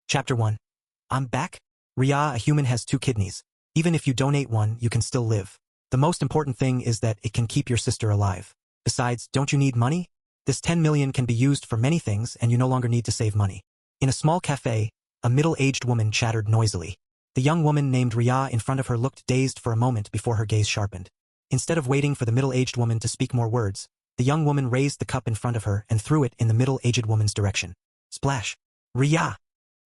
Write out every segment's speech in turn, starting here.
Chapter 1. I'm back? Ria, a human has 2 kidneys. Even if you donate one, you can still live. The most important thing is that it can keep your sister alive. Besides, don't you need money? This 10 million can be used for many things and you no longer need to save money. In a small cafe, a middle-aged woman chattered noisily. The young woman named Ria in front of her looked dazed for a moment before her gaze sharpened. Instead of waiting for the middle-aged woman to speak more words, the young woman raised the cup in front of her and threw it in the middle-aged woman's direction. Splash! Ria!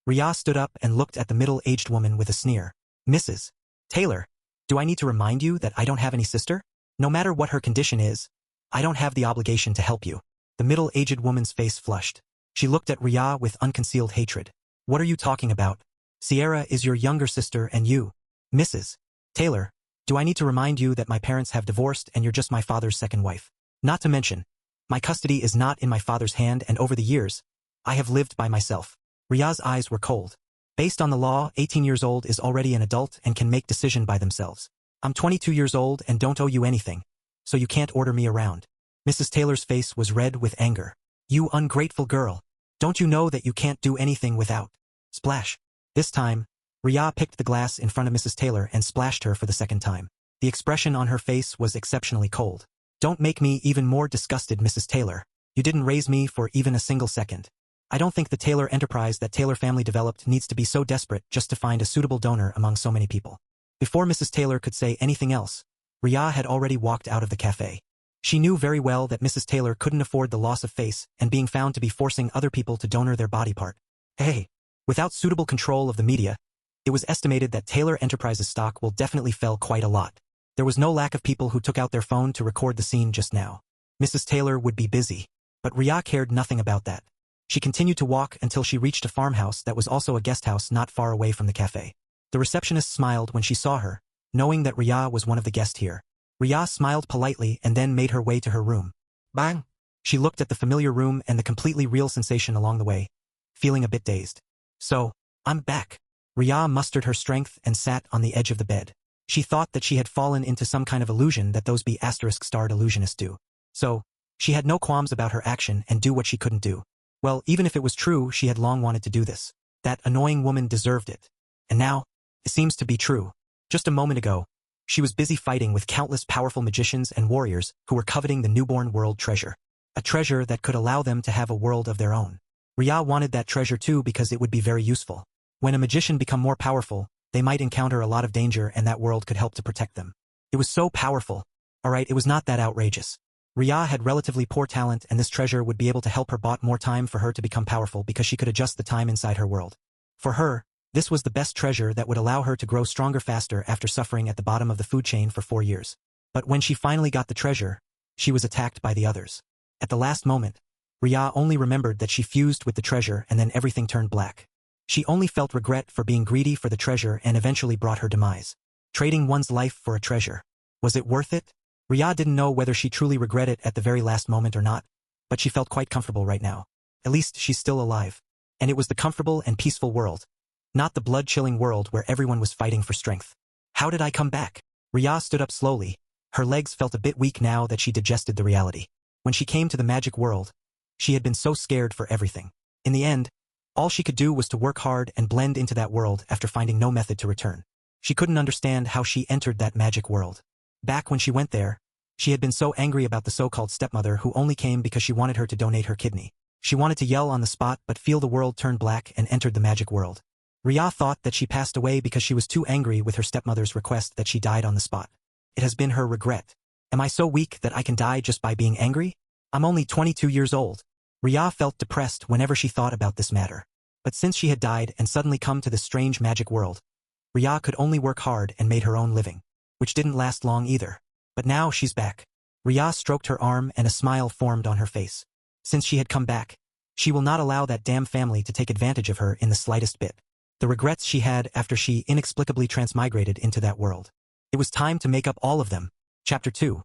Ria stood up and looked at the middle-aged woman with a sneer. Mrs. Taylor, do I need to remind you that I don't have any sister? No matter what her condition is, I don't have the obligation to help you. The middle-aged woman's face flushed. She looked at Ria with unconcealed hatred. What are you talking about? Sierra is your younger sister and you. Mrs. Taylor, do I need to remind you that my parents have divorced and you're just my father's second wife? Not to mention, my custody is not in my father's hand and over the years, I have lived by myself. Ria's eyes were cold. Based on the law, 18 years old is already an adult and can make decision by themselves. I'm 22 years old and don't owe you anything, so you can't order me around. Mrs. Taylor's face was red with anger. You ungrateful girl. Don't you know that you can't do anything without? Splash. This time, Ria picked the glass in front of Mrs. Taylor and splashed her for the second time. The expression on her face was exceptionally cold. Don't make me even more disgusted, Mrs. Taylor. You didn't raise me for even a single second. I don't think the Taylor enterprise that Taylor family developed needs to be so desperate just to find a suitable donor among so many people. Before Mrs. Taylor could say anything else, Ria had already walked out of the cafe. She knew very well that Mrs. Taylor couldn't afford the loss of face and being found to be forcing other people to donor their body part. Hey, without suitable control of the media, it was estimated that Taylor Enterprises stock will definitely fell quite a lot. There was no lack of people who took out their phone to record the scene just now. Mrs. Taylor would be busy, but Ria cared nothing about that. She continued to walk until she reached a farmhouse that was also a guest house not far away from the cafe. The receptionist smiled when she saw her, knowing that Ria was one of the guests here. Ria smiled politely and then made her way to her room. Bang! She looked at the familiar room and the completely real sensation along the way, feeling a bit dazed. So, I'm back. Ria mustered her strength and sat on the edge of the bed. She thought that she had fallen into some kind of illusion that those B***-starred illusionists do. So, she had no qualms about her action and do what she couldn't do. Well, even if it was true, she had long wanted to do this. That annoying woman deserved it. And now, it seems to be true. Just a moment ago, she was busy fighting with countless powerful magicians and warriors who were coveting the newborn world treasure. A treasure that could allow them to have a world of their own. Ria wanted that treasure too because it would be very useful. When a magician become more powerful, they might encounter a lot of danger and that world could help to protect them. It was so powerful. Alright, it was not that outrageous. Ria had relatively poor talent and this treasure would be able to help her bought more time for her to become powerful because she could adjust the time inside her world. For her, this was the best treasure that would allow her to grow stronger faster after suffering at the bottom of the food chain for 4 years. But when she finally got the treasure, she was attacked by the others. At the last moment, Ria only remembered that she fused with the treasure and then everything turned black. She only felt regret for being greedy for the treasure and eventually brought her demise. Trading one's life for a treasure. Was it worth it? Ria didn't know whether she truly regretted it at the very last moment or not, but she felt quite comfortable right now. At least she's still alive. And it was the comfortable and peaceful world, not the blood-chilling world where everyone was fighting for strength. How did I come back? Ria stood up slowly. Her legs felt a bit weak now that she digested the reality. When she came to the magic world, she had been so scared for everything. In the end, all she could do was to work hard and blend into that world after finding no method to return. She couldn't understand how she entered that magic world. Back when she went there, she had been so angry about the so-called stepmother who only came because she wanted her to donate her kidney. She wanted to yell on the spot but feel the world turn black and entered the magic world. Ria thought that she passed away because she was too angry with her stepmother's request that she died on the spot. It has been her regret. Am I so weak that I can die just by being angry? I'm only 22 years old. Ria felt depressed whenever she thought about this matter. But since she had died and suddenly come to this strange magic world, Ria could only work hard and made her own living, which didn't last long either. But now she's back. Ria stroked her arm and a smile formed on her face. Since she had come back, she will not allow that damn family to take advantage of her in the slightest bit. The regrets she had after she inexplicably transmigrated into that world. It was time to make up all of them. Chapter 2.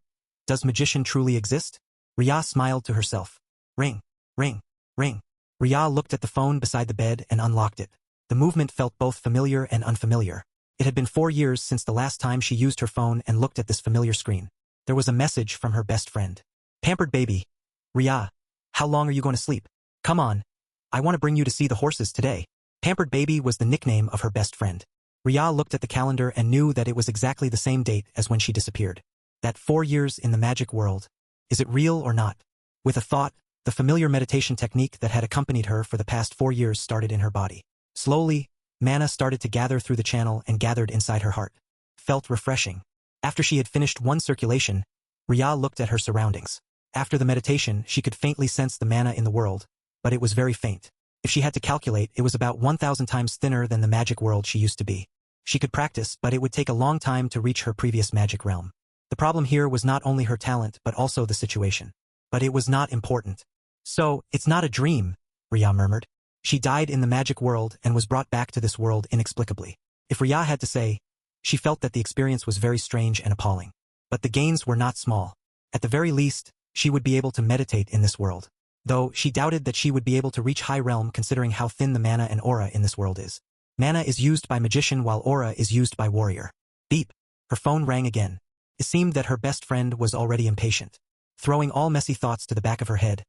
Does magician truly exist? Ria smiled to herself. Ring, ring, ring. Ria looked at the phone beside the bed and unlocked it. The movement felt both familiar and unfamiliar. It had been 4 years since the last time she used her phone and looked at this familiar screen. There was a message from her best friend. Pampered baby. Ria, how long are you going to sleep? Come on. I want to bring you to see the horses today. Pampered Baby was the nickname of her best friend. Ria looked at the calendar and knew that it was exactly the same date as when she disappeared. That 4 years in the magic world. Is it real or not? With a thought, the familiar meditation technique that had accompanied her for the past 4 years started in her body. Slowly, mana started to gather through the channel and gathered inside her heart. Felt refreshing. After she had finished one circulation, Ria looked at her surroundings. After the meditation, she could faintly sense the mana in the world, but it was very faint. If she had to calculate, it was about 1,000 times thinner than the magic world she used to be. She could practice, but it would take a long time to reach her previous magic realm. The problem here was not only her talent but also the situation. But it was not important. So, it's not a dream, Ria murmured. She died in the magic world and was brought back to this world inexplicably. If Ria had to say, she felt that the experience was very strange and appalling. But the gains were not small. At the very least, she would be able to meditate in this world. Though, she doubted that she would be able to reach high realm considering how thin the mana and aura in this world is. Mana is used by magician while aura is used by warrior. Beep. Her phone rang again. It seemed that her best friend was already impatient. Throwing all messy thoughts to the back of her head,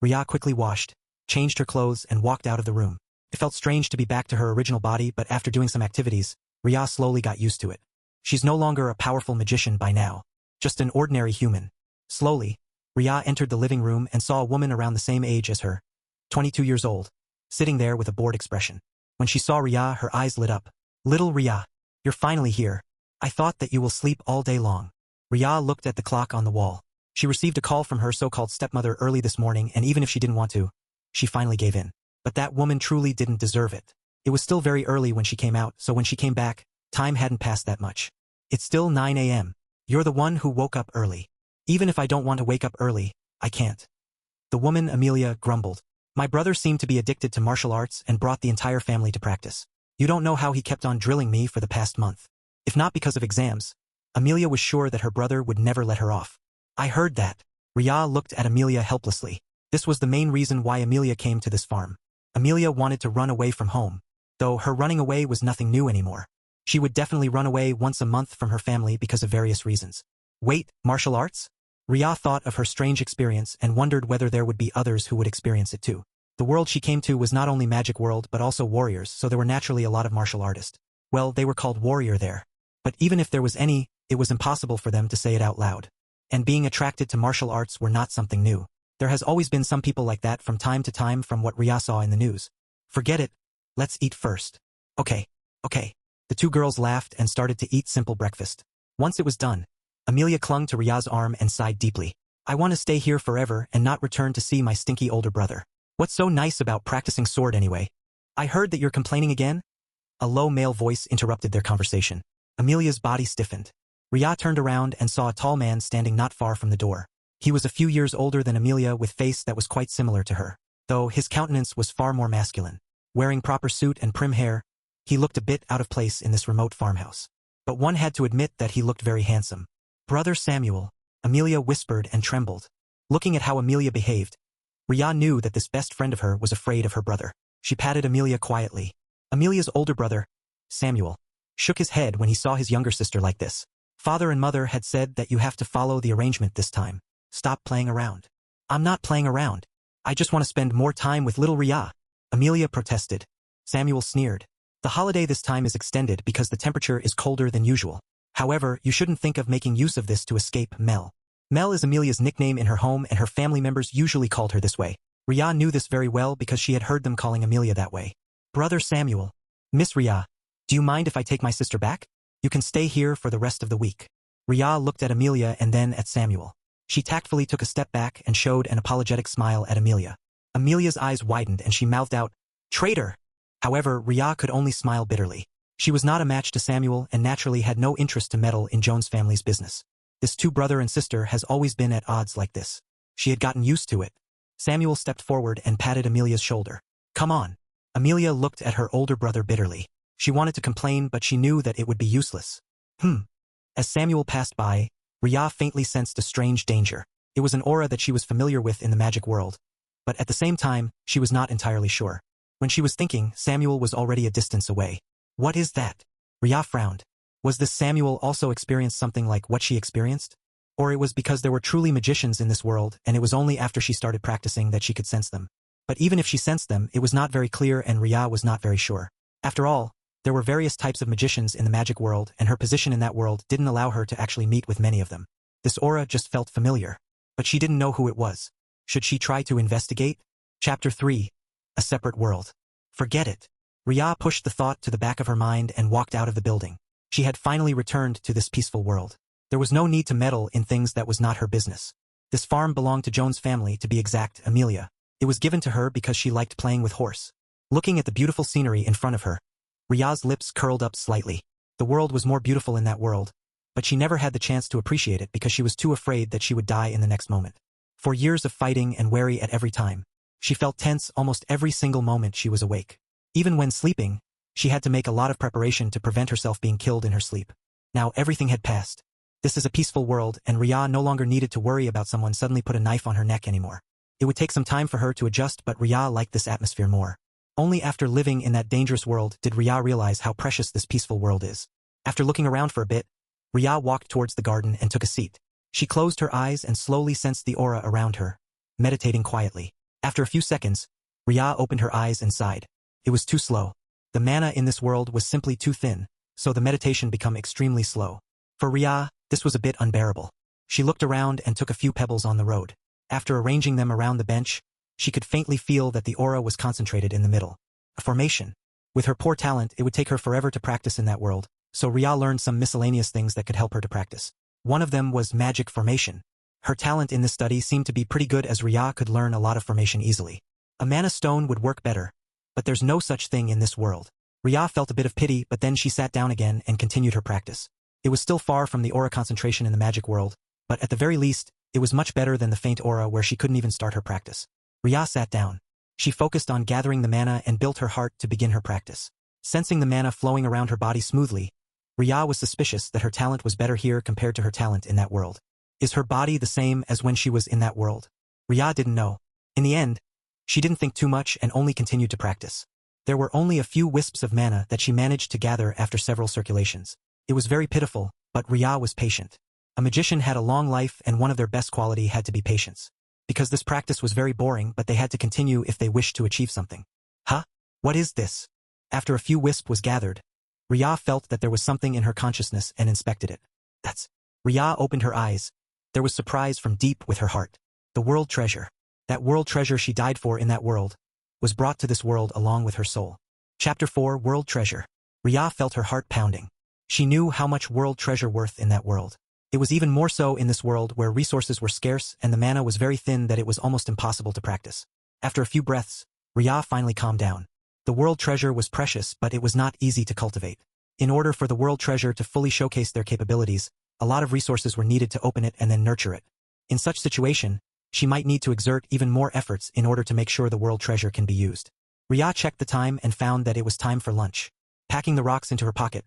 Ria quickly washed, changed her clothes and walked out of the room. It felt strange to be back to her original body, but after doing some activities, Ria slowly got used to it. She's no longer a powerful magician by now, just an ordinary human. Slowly, Ria entered the living room and saw a woman around the same age as her, 22 years old, sitting there with a bored expression. When she saw Ria, her eyes lit up. Little Ria, you're finally here. I thought that you will sleep all day long. Ria looked at the clock on the wall. She received a call from her so-called stepmother early this morning, and even if she didn't want to, she finally gave in. But that woman truly didn't deserve it. It was still very early when she came out, so when she came back, time hadn't passed that much. It's still 9 a.m. You're the one who woke up early. Even if I don't want to wake up early, I can't. The woman, Amelia, grumbled. My brother seemed to be addicted to martial arts and brought the entire family to practice. You don't know how he kept on drilling me for the past month. If not because of exams, Amelia was sure that her brother would never let her off. I heard that. Ria looked at Amelia helplessly. This was the main reason why Amelia came to this farm. Amelia wanted to run away from home, though her running away was nothing new anymore. She would definitely run away once a month from her family because of various reasons. Wait, martial arts? Ria thought of her strange experience and wondered whether there would be others who would experience it too. The world she came to was not only magic world but also warriors, so there were naturally a lot of martial artists. Well, they were called warrior there. But even if there was any, it was impossible for them to say it out loud. And being attracted to martial arts were not something new. There has always been some people like that from time to time from what Ria saw in the news. Forget it. Let's eat first. Okay. The two girls laughed and started to eat simple breakfast. Once it was done, Amelia clung to Ria's arm and sighed deeply. I want to stay here forever and not return to see my stinky older brother. What's so nice about practicing sword anyway? I heard that you're complaining again? A low male voice interrupted their conversation. Amelia's body stiffened. Ria turned around and saw a tall man standing not far from the door. He was a few years older than Amelia with face that was quite similar to her, though his countenance was far more masculine. Wearing proper suit and prim hair, he looked a bit out of place in this remote farmhouse. But one had to admit that he looked very handsome. Brother Samuel, Amelia whispered and trembled. Looking at how Amelia behaved, Ria knew that this best friend of her was afraid of her brother. She patted Amelia quietly. Amelia's older brother, Samuel, shook his head when he saw his younger sister like this. Father and mother had said that you have to follow the arrangement this time. Stop playing around. I'm not playing around. I just want to spend more time with little Ria. Amelia protested. Samuel sneered. The holiday this time is extended because the temperature is colder than usual. However, you shouldn't think of making use of this to escape Mel. Mel is Amelia's nickname in her home and her family members usually called her this way. Ria knew this very well because she had heard them calling Amelia that way. Brother Samuel. Miss Ria, do you mind if I take my sister back? You can stay here for the rest of the week. Ria looked at Amelia and then at Samuel. She tactfully took a step back and showed an apologetic smile at Amelia. Amelia's eyes widened and she mouthed out, Traitor! However, Ria could only smile bitterly. She was not a match to Samuel and naturally had no interest to meddle in Jones family's business. This two brother and sister has always been at odds like this. She had gotten used to it. Samuel stepped forward and patted Amelia's shoulder. Come on. Amelia looked at her older brother bitterly. She wanted to complain, but she knew that it would be useless. As Samuel passed by, Ria faintly sensed a strange danger. It was an aura that she was familiar with in the magic world. But at the same time, she was not entirely sure. When she was thinking, Samuel was already a distance away. What is that? Ria frowned. Was this Samuel also experienced something like what she experienced? Or it was because there were truly magicians in this world, and it was only after she started practicing that she could sense them. But even if she sensed them, it was not very clear and Ria was not very sure. After all, there were various types of magicians in the magic world and her position in that world didn't allow her to actually meet with many of them. This aura just felt familiar. But she didn't know who it was. Should she try to investigate? Chapter 3. A separate world. Forget it. Ria pushed the thought to the back of her mind and walked out of the building. She had finally returned to this peaceful world. There was no need to meddle in things that was not her business. This farm belonged to Joan's family, to be exact, Amelia. It was given to her because she liked playing with horse. Looking at the beautiful scenery in front of her, Ria's lips curled up slightly. The world was more beautiful in that world, but she never had the chance to appreciate it because she was too afraid that she would die in the next moment. For years of fighting and wary at every time, she felt tense almost every single moment she was awake. Even when sleeping, she had to make a lot of preparation to prevent herself being killed in her sleep. Now everything had passed. This is a peaceful world and Ria no longer needed to worry about someone suddenly put a knife on her neck anymore. It would take some time for her to adjust, but Ria liked this atmosphere more. Only after living in that dangerous world did Ria realize how precious this peaceful world is. After looking around for a bit, Ria walked towards the garden and took a seat. She closed her eyes and slowly sensed the aura around her, meditating quietly. After a few seconds, Ria opened her eyes and sighed. It was too slow. The mana in this world was simply too thin, so the meditation became extremely slow. For Ria, this was a bit unbearable. She looked around and took a few pebbles on the road. After arranging them around the bench, she could faintly feel that the aura was concentrated in the middle. A formation. With her poor talent, it would take her forever to practice in that world, so Ria learned some miscellaneous things that could help her to practice. One of them was magic formation. Her talent in this study seemed to be pretty good as Ria could learn a lot of formation easily. A mana stone would work better, but there's no such thing in this world. Ria felt a bit of pity, but then she sat down again and continued her practice. It was still far from the aura concentration in the magic world, but at the very least, it was much better than the faint aura where she couldn't even start her practice. Ria sat down. She focused on gathering the mana and built her heart to begin her practice. Sensing the mana flowing around her body smoothly, Ria was suspicious that her talent was better here compared to her talent in that world. Is her body the same as when she was in that world? Ria didn't know. In the end, she didn't think too much and only continued to practice. There were only a few wisps of mana that she managed to gather after several circulations. It was very pitiful, but Ria was patient. A magician had a long life and one of their best quality had to be patience. Because this practice was very boring, but they had to continue if they wished to achieve something. Huh? What is this? After a few wisp was gathered, Ria felt that there was something in her consciousness and inspected it. That's... Ria opened her eyes. There was surprise from deep with her heart. The world treasure. That world treasure she died for in that world was brought to this world along with her soul. Chapter 4. World Treasure. Ria felt her heart pounding. She knew how much world treasure worth in that world. It was even more so in this world where resources were scarce and the mana was very thin that it was almost impossible to practice. After a few breaths, Ria finally calmed down. The world treasure was precious, but it was not easy to cultivate. In order for the world treasure to fully showcase their capabilities, a lot of resources were needed to open it and then nurture it. In such situation, she might need to exert even more efforts in order to make sure the world treasure can be used. Ria checked the time and found that it was time for lunch. Packing the rocks into her pocket,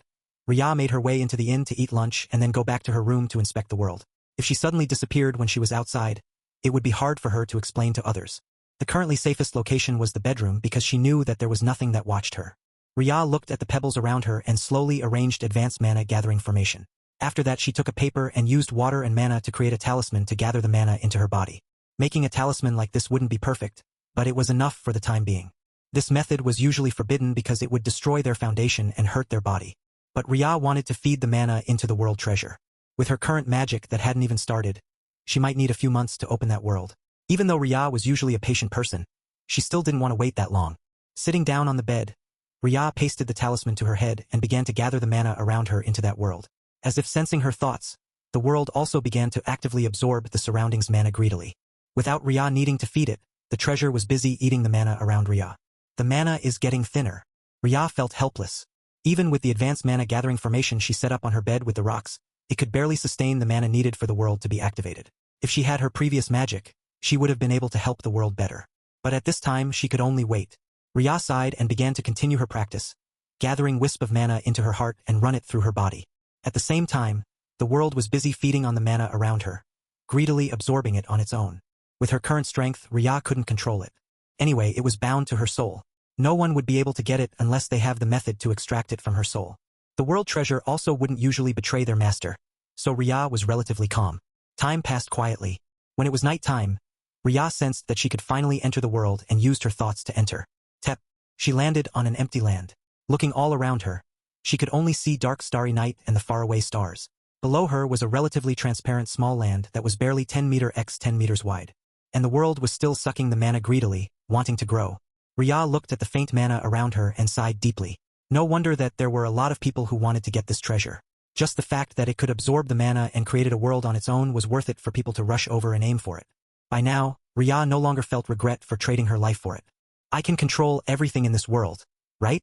Ria made her way into the inn to eat lunch and then go back to her room to inspect the world. If she suddenly disappeared when she was outside, it would be hard for her to explain to others. The currently safest location was the bedroom because she knew that there was nothing that watched her. Ria looked at the pebbles around her and slowly arranged advanced mana gathering formation. After that she took a paper and used water and mana to create a talisman to gather the mana into her body. Making a talisman like this wouldn't be perfect, but it was enough for the time being. This method was usually forbidden because it would destroy their foundation and hurt their body. But Ria wanted to feed the mana into the world treasure. With her current magic that hadn't even started, she might need a few months to open that world. Even though Ria was usually a patient person, she still didn't want to wait that long. Sitting down on the bed, Ria pasted the talisman to her head and began to gather the mana around her into that world. As if sensing her thoughts, the world also began to actively absorb the surroundings mana greedily. Without Ria needing to feed it, the treasure was busy eating the mana around Ria. The mana is getting thinner. Ria felt helpless. Even with the advanced mana gathering formation she set up on her bed with the rocks, it could barely sustain the mana needed for the world to be activated. If she had her previous magic, she would have been able to help the world better. But at this time she could only wait. Ria sighed and began to continue her practice, gathering wisp of mana into her heart and run it through her body. At the same time, the world was busy feeding on the mana around her, greedily absorbing it on its own. With her current strength, Ria couldn't control it. Anyway, it was bound to her soul. No one would be able to get it unless they have the method to extract it from her soul. The world treasure also wouldn't usually betray their master, so Ria was relatively calm. Time passed quietly. When it was night time, Ria sensed that she could finally enter the world and used her thoughts to enter. Tep. She landed on an empty land. Looking all around her, she could only see dark starry night and the faraway stars. Below her was a relatively transparent small land that was barely 10 meter x 10 meters wide. And the world was still sucking the mana greedily, wanting to grow. Ria looked at the faint mana around her and sighed deeply. No wonder that there were a lot of people who wanted to get this treasure. Just the fact that it could absorb the mana and created a world on its own was worth it for people to rush over and aim for it. By now, Ria no longer felt regret for trading her life for it. I can control everything in this world, right?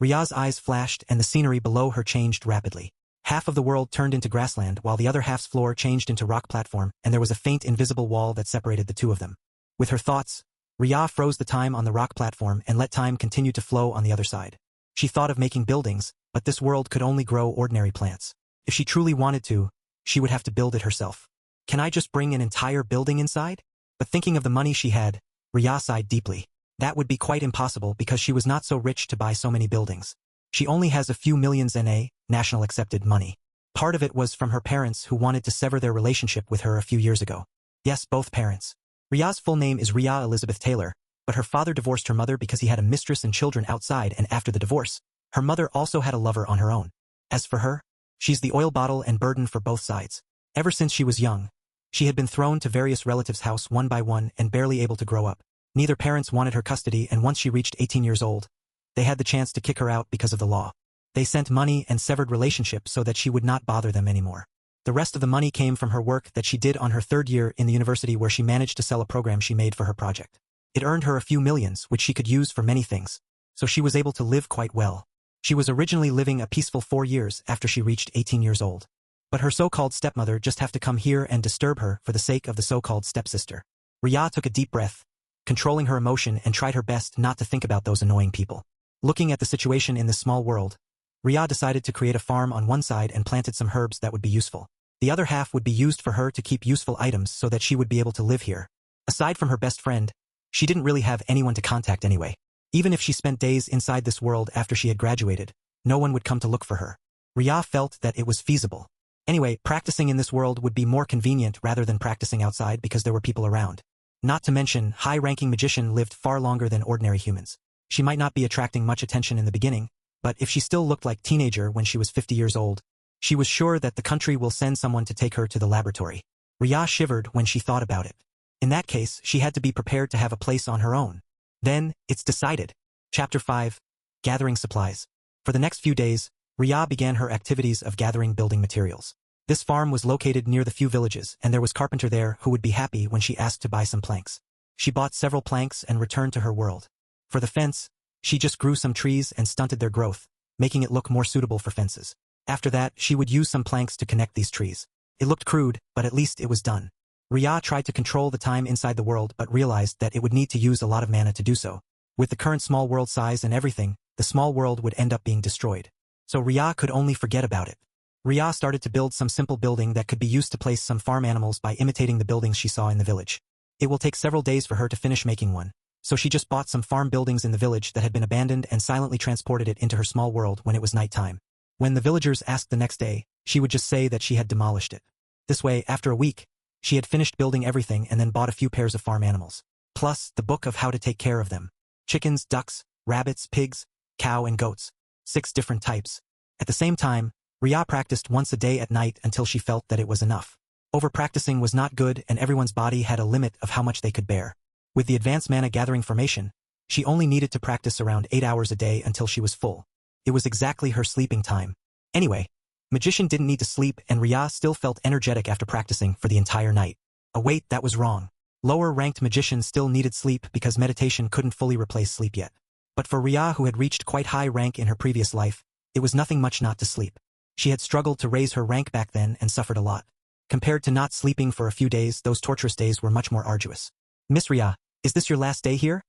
Ria's eyes flashed and the scenery below her changed rapidly. Half of the world turned into grassland while the other half's floor changed into rock platform, and there was a faint invisible wall that separated the two of them. With her thoughts, Ria froze the time on the rock platform and let time continue to flow on the other side. She thought of making buildings, but this world could only grow ordinary plants. If she truly wanted to, she would have to build it herself. Can I just bring an entire building inside? But thinking of the money she had, Ria sighed deeply. That would be quite impossible because she was not so rich to buy so many buildings. She only has a few millions NA, national accepted money. Part of it was from her parents who wanted to sever their relationship with her a few years ago. Yes, both parents. Ria's full name is Ria Elizabeth Taylor, but her father divorced her mother because he had a mistress and children outside, and after the divorce, her mother also had a lover on her own. As for her, she's the oil bottle and burden for both sides. Ever since she was young, she had been thrown to various relatives' house one by one and barely able to grow up. Neither parents wanted her custody, and once she reached 18 years old, they had the chance to kick her out because of the law. They sent money and severed relationships so that she would not bother them anymore. The rest of the money came from her work that she did on her third year in the university, where she managed to sell a program she made for her project. It earned her a few millions, which she could use for many things, so she was able to live quite well. She was originally living a peaceful 4 years after she reached 18 years old. But her so-called stepmother just have to come here and disturb her for the sake of the so-called stepsister. Ria took a deep breath, controlling her emotion, and tried her best not to think about those annoying people. Looking at the situation in this small world, Ria decided to create a farm on one side and planted some herbs that would be useful. The other half would be used for her to keep useful items so that she would be able to live here. Aside from her best friend, she didn't really have anyone to contact anyway. Even if she spent days inside this world after she had graduated, no one would come to look for her. Ria felt that it was feasible. Anyway, practicing in this world would be more convenient rather than practicing outside because there were people around. Not to mention, high-ranking magician lived far longer than ordinary humans. She might not be attracting much attention in the beginning, but if she still looked like teenager when she was 50 years old, she was sure that the country will send someone to take her to the laboratory. Ria shivered when she thought about it. In that case, she had to be prepared to have a place on her own. Then, it's decided. Chapter 5. Gathering supplies. For the next few days, Ria began her activities of gathering building materials. This farm was located near the few villages, and there was carpenter there who would be happy when she asked to buy some planks. She bought several planks and returned to her world. For the fence, she just grew some trees and stunted their growth, making it look more suitable for fences. After that, she would use some planks to connect these trees. It looked crude, but at least it was done. Ria tried to control the time inside the world but realized that it would need to use a lot of mana to do so. With the current small world size and everything, the small world would end up being destroyed. So Ria could only forget about it. Ria started to build some simple building that could be used to place some farm animals by imitating the buildings she saw in the village. It will take several days for her to finish making one, so she just bought some farm buildings in the village that had been abandoned and silently transported it into her small world when it was nighttime. When the villagers asked the next day, she would just say that she had demolished it. This way, after a week, she had finished building everything and then bought a few pairs of farm animals. Plus, the book of how to take care of them. Chickens, ducks, rabbits, pigs, cow and goats. 6 different types. At the same time, Ria practiced once a day at night until she felt that it was enough. Over-practicing was not good, and everyone's body had a limit of how much they could bear. With the advanced mana gathering formation, she only needed to practice around 8 hours a day until she was full. It was exactly her sleeping time. Anyway, Magician didn't need to sleep, and Ria still felt energetic after practicing for the entire night. Oh wait, that was wrong. Lower-ranked magicians still needed sleep because meditation couldn't fully replace sleep yet. But for Ria, who had reached quite high rank in her previous life, it was nothing much not to sleep. She had struggled to raise her rank back then and suffered a lot. Compared to not sleeping for a few days, those torturous days were much more arduous. Miss Ria, is this your last day here?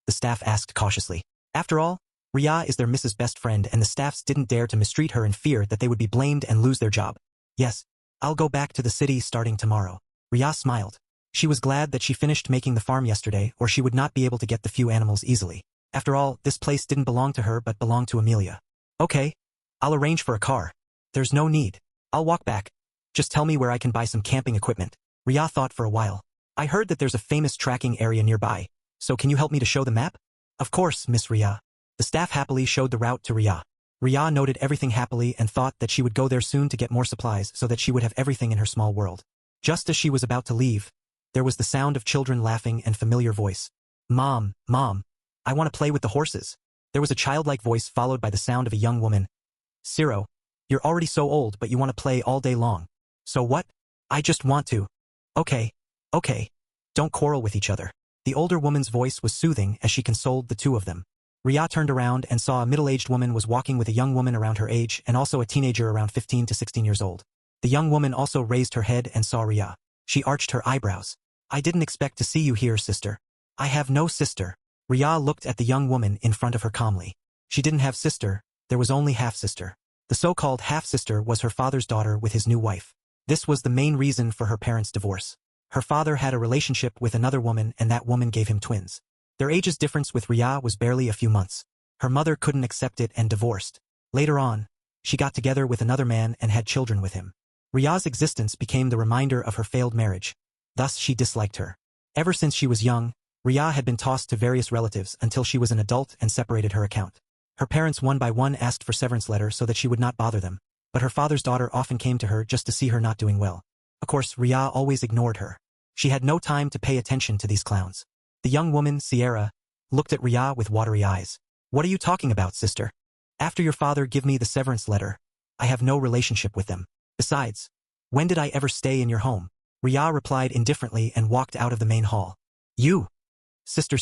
The staff asked cautiously. After all, Ria is their Mrs. Best Friend, and the staffs didn't dare to mistreat her in fear that they would be blamed and lose their job. Yes, I'll go back to the city starting tomorrow. Ria smiled. She was glad that she finished making the farm yesterday, or she would not be able to get the few animals easily. After all, this place didn't belong to her but belonged to Amelia. Okay, I'll arrange for a car. There's no need. I'll walk back. Just tell me where I can buy some camping equipment. Ria thought for a while. I heard that there's a famous tracking area nearby, so can you help me to show the map? Of course, Miss Ria. The staff happily showed the route to Ria. Ria noted everything happily and thought that she would go there soon to get more supplies so that she would have everything in her small world. Just as she was about to leave, there was the sound of children laughing and familiar voice. Mom, Mom, I want to play with the horses. There was a childlike voice followed by the sound of a young woman. Ciro, you're already so old but you want to play all day long. So what? I just want to. Okay. Don't quarrel with each other. The older woman's voice was soothing as she consoled the two of them. Ria turned around and saw a middle-aged woman was walking with a young woman around her age and also a teenager around 15 to 16 years old. The young woman also raised her head and saw Ria. She arched her eyebrows. I didn't expect to see you here, sister. I have no sister. Ria looked at the young woman in front of her calmly. She didn't have sister, there was only half-sister. The so-called half-sister was her father's daughter with his new wife. This was the main reason for her parents' divorce. Her father had a relationship with another woman and that woman gave him twins. Their ages difference with Ria was barely a few months. Her mother couldn't accept it and divorced. Later on, she got together with another man and had children with him. Ria's existence became the reminder of her failed marriage. Thus she disliked her. Ever since she was young, Ria had been tossed to various relatives until she was an adult and separated her account. Her parents one by one asked for severance letter so that she would not bother them, but her father's daughter often came to her just to see her not doing well. Of course, Ria always ignored her. She had no time to pay attention to these clowns. The young woman, Sierra, looked at Ria with watery eyes. What are you talking about, sister? After your father give me the severance letter, I have no relationship with them. Besides, when did I ever stay in your home? Ria replied indifferently and walked out of the main hall. You! Sister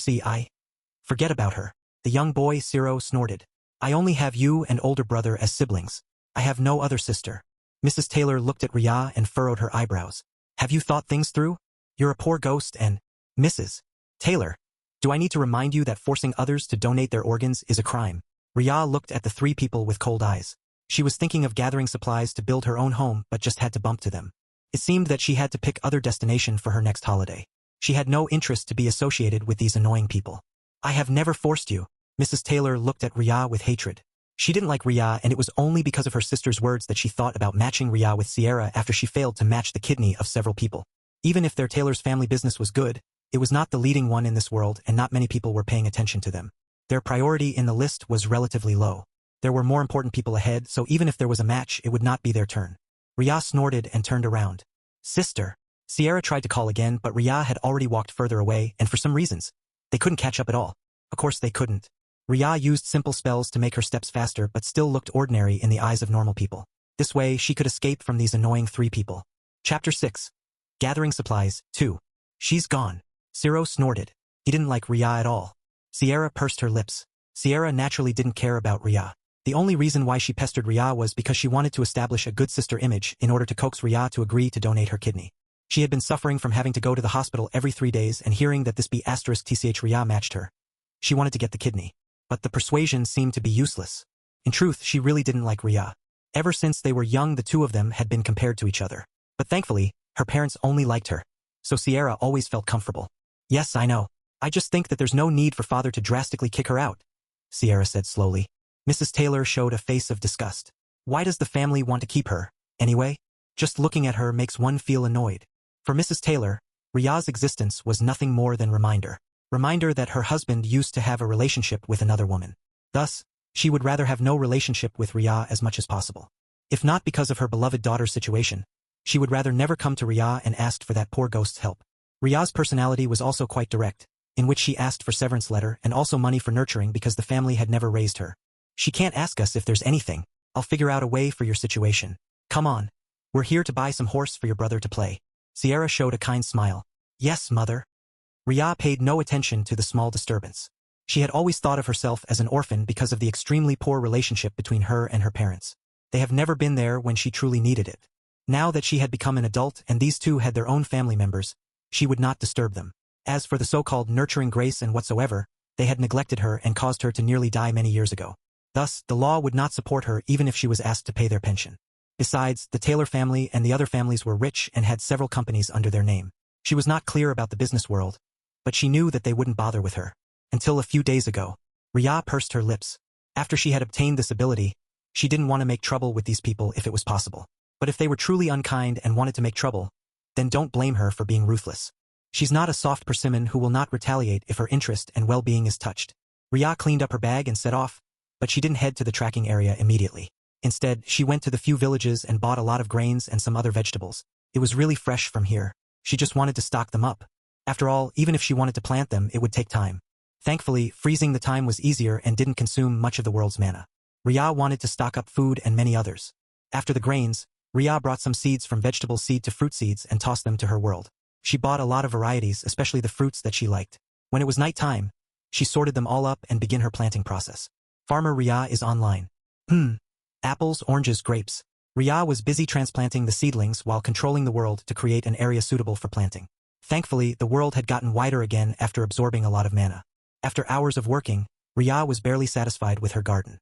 forget about her. The young boy, Ciro, snorted. I only have you and older brother as siblings. I have no other sister. Mrs. Taylor looked at Ria and furrowed her eyebrows. Have you thought things through? You're a poor ghost and... Mrs. Taylor, do I need to remind you that forcing others to donate their organs is a crime? Ria looked at the three people with cold eyes. She was thinking of gathering supplies to build her own home but just had to bump to them. It seemed that she had to pick other destination for her next holiday. She had no interest to be associated with these annoying people. I have never forced you. Mrs. Taylor looked at Ria with hatred. She didn't like Ria and it was only because of her sister's words that she thought about matching Ria with Sierra after she failed to match the kidney of several people. Even if their Taylor's family business was good, it was not the leading one in this world and not many people were paying attention to them. Their priority in the list was relatively low. There were more important people ahead, so even if there was a match, it would not be their turn. Ria snorted and turned around. Sister. Sierra tried to call again, but Ria had already walked further away, and for some reasons, they couldn't catch up at all. Of course they couldn't. Ria used simple spells to make her steps faster but still looked ordinary in the eyes of normal people. This way, she could escape from these annoying three people. Chapter 6. Gathering Supplies, 2. She's gone. Ciro snorted. He didn't like Ria at all. Sierra pursed her lips. Sierra naturally didn't care about Ria. The only reason why she pestered Ria was because she wanted to establish a good sister image in order to coax Ria to agree to donate her kidney. She had been suffering from having to go to the hospital every 3 days and hearing that this B***TCH Ria matched her. She wanted to get the kidney. But the persuasion seemed to be useless. In truth, she really didn't like Ria. Ever since they were young, the two of them had been compared to each other. But thankfully, her parents only liked her. So Sierra always felt comfortable. Yes, I know. I just think that there's no need for father to drastically kick her out, Sierra said slowly. Mrs. Taylor showed a face of disgust. Why does the family want to keep her, anyway? Just looking at her makes one feel annoyed. For Mrs. Taylor, Ria's existence was nothing more than reminder that her husband used to have a relationship with another woman. Thus, she would rather have no relationship with Ria as much as possible. If not because of her beloved daughter's situation, she would rather never come to Ria and ask for that poor ghost's help. Ria's personality was also quite direct, in which she asked for severance letter and also money for nurturing because the family had never raised her. She can't ask us if there's anything. I'll figure out a way for your situation. Come on. We're here to buy some horse for your brother to play. Sierra showed a kind smile. Yes, mother. Ria paid no attention to the small disturbance. She had always thought of herself as an orphan because of the extremely poor relationship between her and her parents. They have never been there when she truly needed it. Now that she had become an adult and these two had their own family members, she would not disturb them. As for the so-called nurturing grace and whatsoever, they had neglected her and caused her to nearly die many years ago. Thus, the law would not support her even if she was asked to pay their pension. Besides, the Taylor family and the other families were rich and had several companies under their name. She was not clear about the business world, but she knew that they wouldn't bother with her. Until a few days ago, Ria pursed her lips. After she had obtained this ability, she didn't want to make trouble with these people if it was possible. But if they were truly unkind and wanted to make trouble, then don't blame her for being ruthless. She's not a soft persimmon who will not retaliate if her interest and well-being is touched. Ria cleaned up her bag and set off, but she didn't head to the tracking area immediately. Instead, she went to the few villages and bought a lot of grains and some other vegetables. It was really fresh from here. She just wanted to stock them up. After all, even if she wanted to plant them, it would take time. Thankfully, freezing the time was easier and didn't consume much of the world's mana. Ria wanted to stock up food and many others. After the grains, Ria brought some seeds from vegetable seed to fruit seeds and tossed them to her world. She bought a lot of varieties, especially the fruits that she liked. When it was night time, she sorted them all up and began her planting process. Farmer Ria is online. Apples, oranges, grapes. Ria was busy transplanting the seedlings while controlling the world to create an area suitable for planting. Thankfully, the world had gotten wider again after absorbing a lot of mana. After hours of working, Ria was barely satisfied with her garden.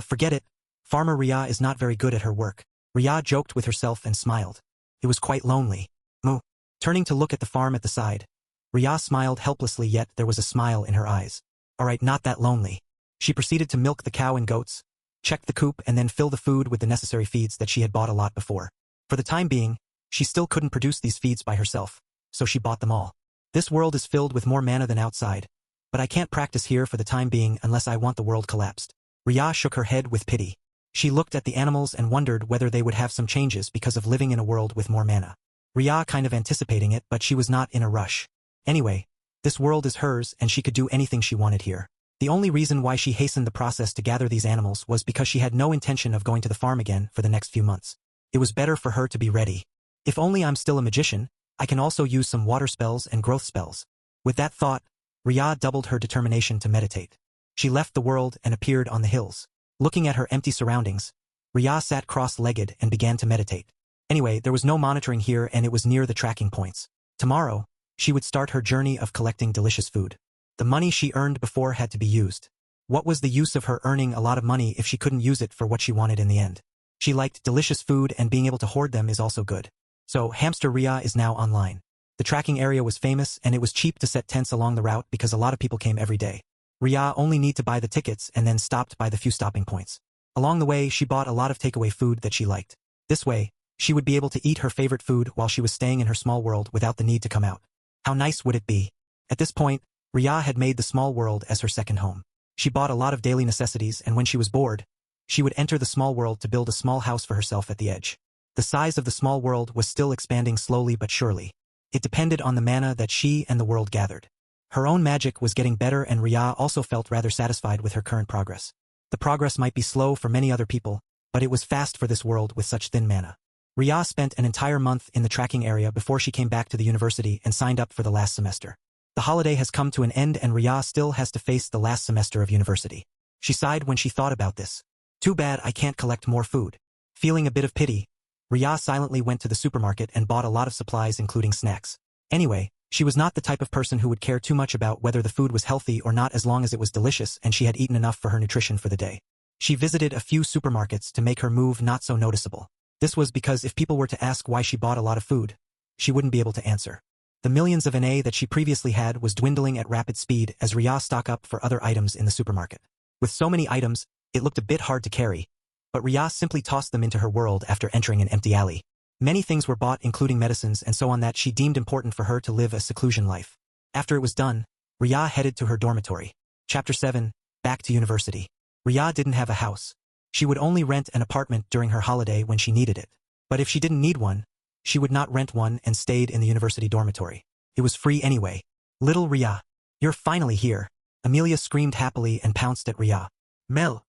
Forget it. Farmer Ria is not very good at her work. Ria joked with herself and smiled. It was quite lonely. Moo. Turning to look at the farm at the side, Ria smiled helplessly, yet there was a smile in her eyes. Alright, not that lonely. She proceeded to milk the cow and goats, check the coop, and then fill the food with the necessary feeds that she had bought a lot before. For the time being, she still couldn't produce these feeds by herself, so she bought them all. This world is filled with more mana than outside, but I can't practice here for the time being unless I want the world collapsed. Ria shook her head with pity. She looked at the animals and wondered whether they would have some changes because of living in a world with more mana. Ria kind of anticipating it, but she was not in a rush. Anyway, this world is hers and she could do anything she wanted here. The only reason why she hastened the process to gather these animals was because she had no intention of going to the farm again for the next few months. It was better for her to be ready. If only I'm still a magician, I can also use some water spells and growth spells. With that thought, Ria doubled her determination to meditate. She left the world and appeared on the hills. Looking at her empty surroundings, Ria sat cross-legged and began to meditate. Anyway, there was no monitoring here and it was near the tracking points. Tomorrow, she would start her journey of collecting delicious food. The money she earned before had to be used. What was the use of her earning a lot of money if she couldn't use it for what she wanted in the end? She liked delicious food and being able to hoard them is also good. So, Hamster Ria is now online. The tracking area was famous and it was cheap to set tents along the route because a lot of people came every day. Ria only need to buy the tickets and then stopped by the few stopping points. Along the way, she bought a lot of takeaway food that she liked. This way, she would be able to eat her favorite food while she was staying in her small world without the need to come out. How nice would it be? At this point, Ria had made the small world as her second home. She bought a lot of daily necessities and when she was bored, she would enter the small world to build a small house for herself at the edge. The size of the small world was still expanding slowly but surely. It depended on the mana that she and the world gathered. Her own magic was getting better and Ria also felt rather satisfied with her current progress. The progress might be slow for many other people, but it was fast for this world with such thin mana. Ria spent an entire month in the tracking area before she came back to the university and signed up for the last semester. The holiday has come to an end and Ria still has to face the last semester of university. She sighed when she thought about this. Too bad I can't collect more food. Feeling a bit of pity, Ria silently went to the supermarket and bought a lot of supplies including snacks. Anyway, she was not the type of person who would care too much about whether the food was healthy or not as long as it was delicious and she had eaten enough for her nutrition for the day. She visited a few supermarkets to make her move not so noticeable. This was because if people were to ask why she bought a lot of food, she wouldn't be able to answer. The millions of NA that she previously had was dwindling at rapid speed as Ria stocked up for other items in the supermarket. With so many items, it looked a bit hard to carry, but Ria simply tossed them into her world after entering an empty alley. Many things were bought including medicines and so on that she deemed important for her to live a seclusion life. After it was done, Ria headed to her dormitory. Chapter 7, Back to University. Ria didn't have a house. She would only rent an apartment during her holiday when she needed it. But if she didn't need one, she would not rent one and stayed in the university dormitory. It was free anyway. Little Ria, you're finally here. Amelia screamed happily and pounced at Ria. Mel.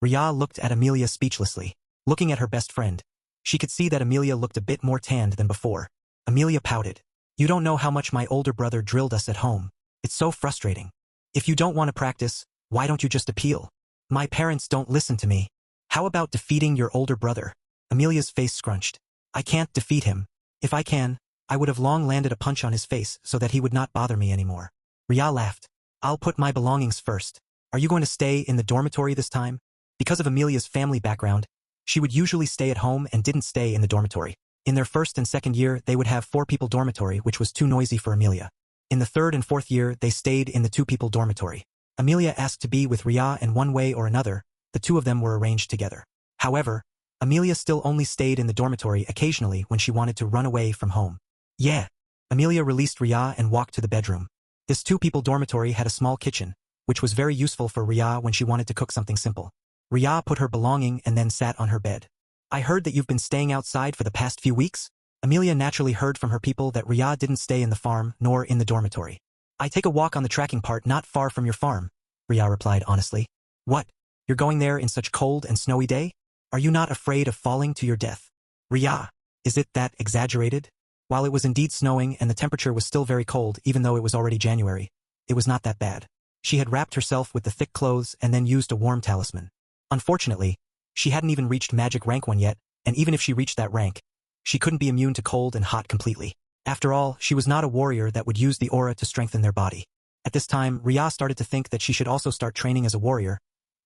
Ria looked at Amelia speechlessly. Looking at her best friend, she could see that Amelia looked a bit more tanned than before. Amelia pouted. You don't know how much my older brother drilled us at home. It's so frustrating. If you don't want to practice, why don't you just appeal? My parents don't listen to me. How about defeating your older brother? Amelia's face scrunched. I can't defeat him. If I can, I would have long landed a punch on his face so that he would not bother me anymore. Ria laughed. I'll put my belongings first. Are you going to stay in the dormitory this time? Because of Amelia's family background, she would usually stay at home and didn't stay in the dormitory. In their first and second year, they would have 4-people dormitory, which was too noisy for Amelia. In the third and fourth year, they stayed in the 2-people dormitory. Amelia asked to be with Ria, and one way or another, the two of them were arranged together. However, Amelia still only stayed in the dormitory occasionally when she wanted to run away from home. Yeah. Amelia released Ria and walked to the bedroom. This two-people dormitory had a small kitchen, which was very useful for Ria when she wanted to cook something simple. Ria put her belonging and then sat on her bed. I heard that you've been staying outside for the past few weeks? Amelia naturally heard from her people that Ria didn't stay in the farm nor in the dormitory. I take a walk on the tracking part not far from your farm, Ria replied honestly. What? You're going there in such cold and snowy day? Are you not afraid of falling to your death? Ria, is it that exaggerated? While it was indeed snowing and the temperature was still very cold even though it was already January, it was not that bad. She had wrapped herself with the thick clothes and then used a warm talisman. Unfortunately, she hadn't even reached magic rank 1 yet, and even if she reached that rank, she couldn't be immune to cold and hot completely. After all, she was not a warrior that would use the aura to strengthen their body. At this time, Ria started to think that she should also start training as a warrior,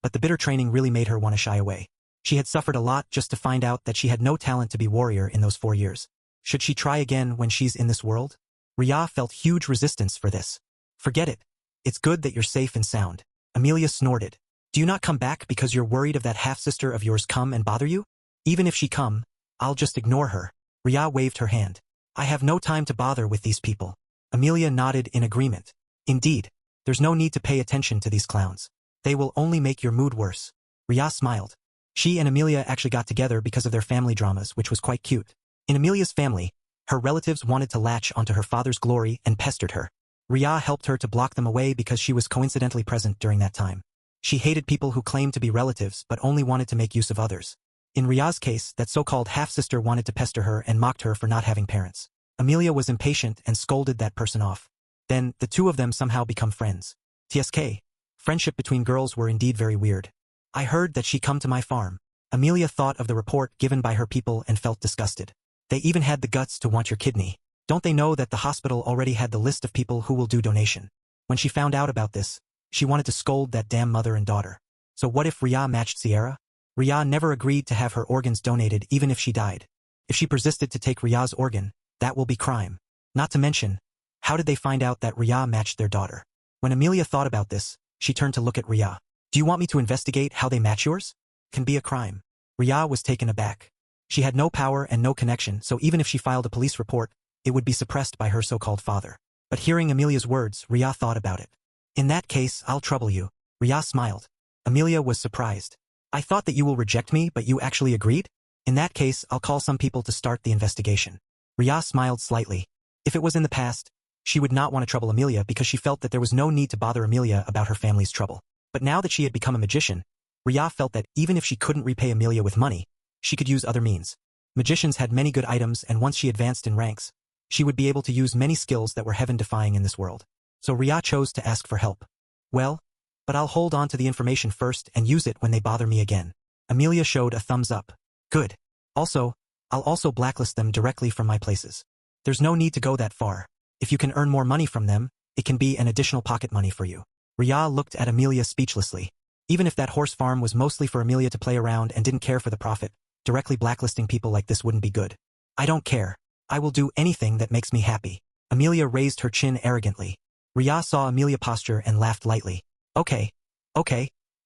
but the bitter training really made her want to shy away. She had suffered a lot just to find out that she had no talent to be warrior in those 4 years. Should she try again when she's in this world? Ria felt huge resistance for this. Forget it. It's good that you're safe and sound. Amelia snorted. Do you not come back because you're worried of that half-sister of yours come and bother you? Even if she come, I'll just ignore her. Ria waved her hand. I have no time to bother with these people. Amelia nodded in agreement. Indeed, there's no need to pay attention to these clowns. They will only make your mood worse. Ria smiled. She and Amelia actually got together because of their family dramas, which was quite cute. In Amelia's family, her relatives wanted to latch onto her father's glory and pestered her. Ria helped her to block them away because she was coincidentally present during that time. She hated people who claimed to be relatives but only wanted to make use of others. In Ria's case, that so-called half-sister wanted to pester her and mocked her for not having parents. Amelia was impatient and scolded that person off. Then, the two of them somehow become friends. TSK. Friendship between girls were indeed very weird. I heard that she come to my farm. Amelia thought of the report given by her people and felt disgusted. They even had the guts to want your kidney. Don't they know that the hospital already had the list of people who will do donation? When she found out about this, she wanted to scold that damn mother and daughter. So what if Ria matched Sierra? Ria never agreed to have her organs donated even if she died. If she persisted to take Ria's organ, that will be crime. Not to mention, how did they find out that Ria matched their daughter? When Amelia thought about this, she turned to look at Ria. Do you want me to investigate how they match yours? Can be a crime. Ria was taken aback. She had no power and no connection, so even if she filed a police report, it would be suppressed by her so-called father. But hearing Amelia's words, Ria thought about it. In that case, I'll trouble you. Ria smiled. Amelia was surprised. I thought that you will reject me, but you actually agreed? In that case, I'll call some people to start the investigation. Ria smiled slightly. If it was in the past, she would not want to trouble Amelia because she felt that there was no need to bother Amelia about her family's trouble. But now that she had become a magician, Ria felt that even if she couldn't repay Amelia with money, she could use other means. Magicians had many good items, and once she advanced in ranks, she would be able to use many skills that were heaven-defying in this world. So Ria chose to ask for help. Well, but I'll hold on to the information first and use it when they bother me again. Amelia showed a thumbs up. Good. Also, I'll also blacklist them directly from my places. There's no need to go that far. If you can earn more money from them, it can be an additional pocket money for you. Ria looked at Amelia speechlessly. Even if that horse farm was mostly for Amelia to play around and didn't care for the profit, directly blacklisting people like this wouldn't be good. I don't care. I will do anything that makes me happy. Amelia raised her chin arrogantly. Ria saw Amelia posture and laughed lightly. Okay.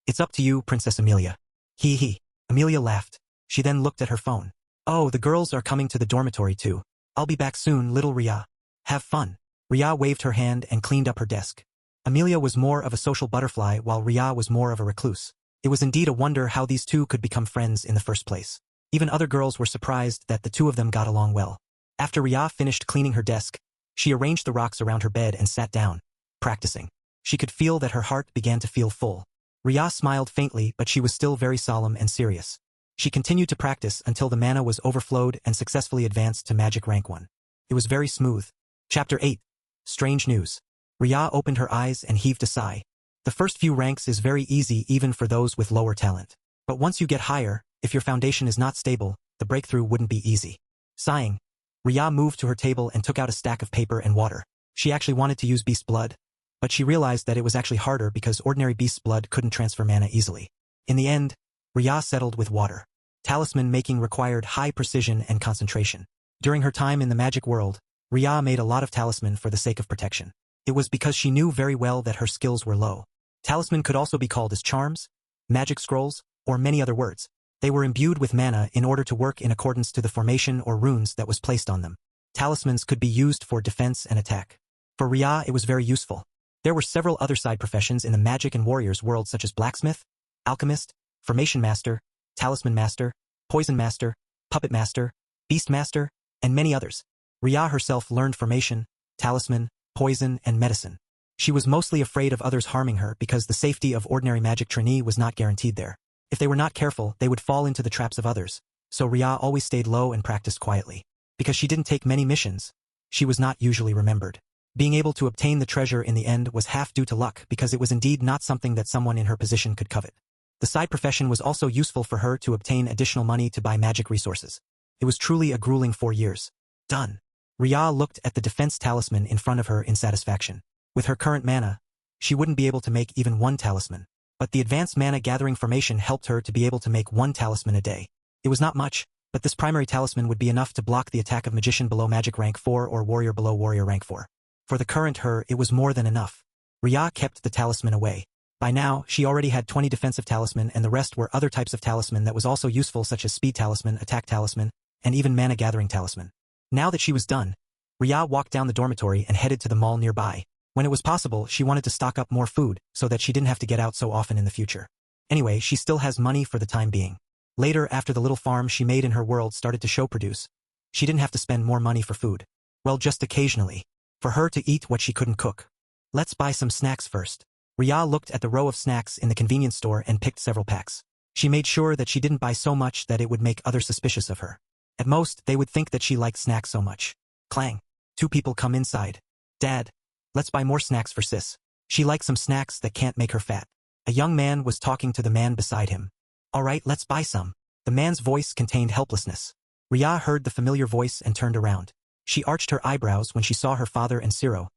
It's up to you, Princess Amelia. Hee hee. Amelia laughed. She then looked at her phone. Oh, the girls are coming to the dormitory too. I'll be back soon, little Ria. Have fun. Ria waved her hand and cleaned up her desk. Amelia was more of a social butterfly while Ria was more of a recluse. It was indeed a wonder how these two could become friends in the first place. Even other girls were surprised that the two of them got along well. After Ria finished cleaning her desk, she arranged the rocks around her bed and sat down, practicing. She could feel that her heart began to feel full. Ria smiled faintly, but she was still very solemn and serious. She continued to practice until the mana was overflowed and successfully advanced to magic rank 1. It was very smooth. Chapter 8. Strange News. Ria opened her eyes and heaved a sigh. The first few ranks is very easy even for those with lower talent. But once you get higher, if your foundation is not stable, the breakthrough wouldn't be easy. Sighing, Ria moved to her table and took out a stack of paper and water. She actually wanted to use beast blood, but she realized that it was actually harder because ordinary beast's blood couldn't transfer mana easily. In the end, Ria settled with water. Talisman making required high precision and concentration. During her time in the magic world, Ria made a lot of talisman for the sake of protection. It was because she knew very well that her skills were low. Talisman could also be called as charms, magic scrolls, or many other words. They were imbued with mana in order to work in accordance to the formation or runes that was placed on them. Talismans could be used for defense and attack. For Ria, it was very useful. There were several other side professions in the magic and warriors world such as blacksmith, alchemist, formation master, talisman master, poison master, puppet master, beast master, and many others. Ria herself learned formation, talisman, poison, and medicine. She was mostly afraid of others harming her because the safety of ordinary magic trainee was not guaranteed there. If they were not careful, they would fall into the traps of others. So Ria always stayed low and practiced quietly. Because she didn't take many missions, she was not usually remembered. Being able to obtain the treasure in the end was half due to luck because it was indeed not something that someone in her position could covet. The side profession was also useful for her to obtain additional money to buy magic resources. It was truly a grueling 4 years. Done. Ria looked at the defense talisman in front of her in satisfaction. With her current mana, she wouldn't be able to make even one talisman. But the advanced mana gathering formation helped her to be able to make one talisman a day. It was not much, but this primary talisman would be enough to block the attack of magician below magic rank 4 or warrior below warrior rank 4. For the current her, it was more than enough. Ria kept the talisman away. By now, she already had 20 defensive talisman and the rest were other types of talisman that was also useful such as speed talisman, attack talisman, and even mana gathering talisman. Now that she was done, Ria walked down the dormitory and headed to the mall nearby. When it was possible, she wanted to stock up more food so that she didn't have to get out so often in the future. Anyway, she still has money for the time being. Later, after the little farm she made in her world started to show produce, she didn't have to spend more money for food. Well, just occasionally. For her to eat what she couldn't cook. Let's buy some snacks first. Ria looked at the row of snacks in the convenience store and picked several packs. She made sure that she didn't buy so much that it would make others suspicious of her. At most, they would think that she liked snacks so much. Clang. 2 people come inside. Dad, let's buy more snacks for sis. She likes some snacks that can't make her fat. A young man was talking to the man beside him. All right, let's buy some. The man's voice contained helplessness. Ria heard the familiar voice and turned around. She arched her eyebrows when she saw her father and Ciro,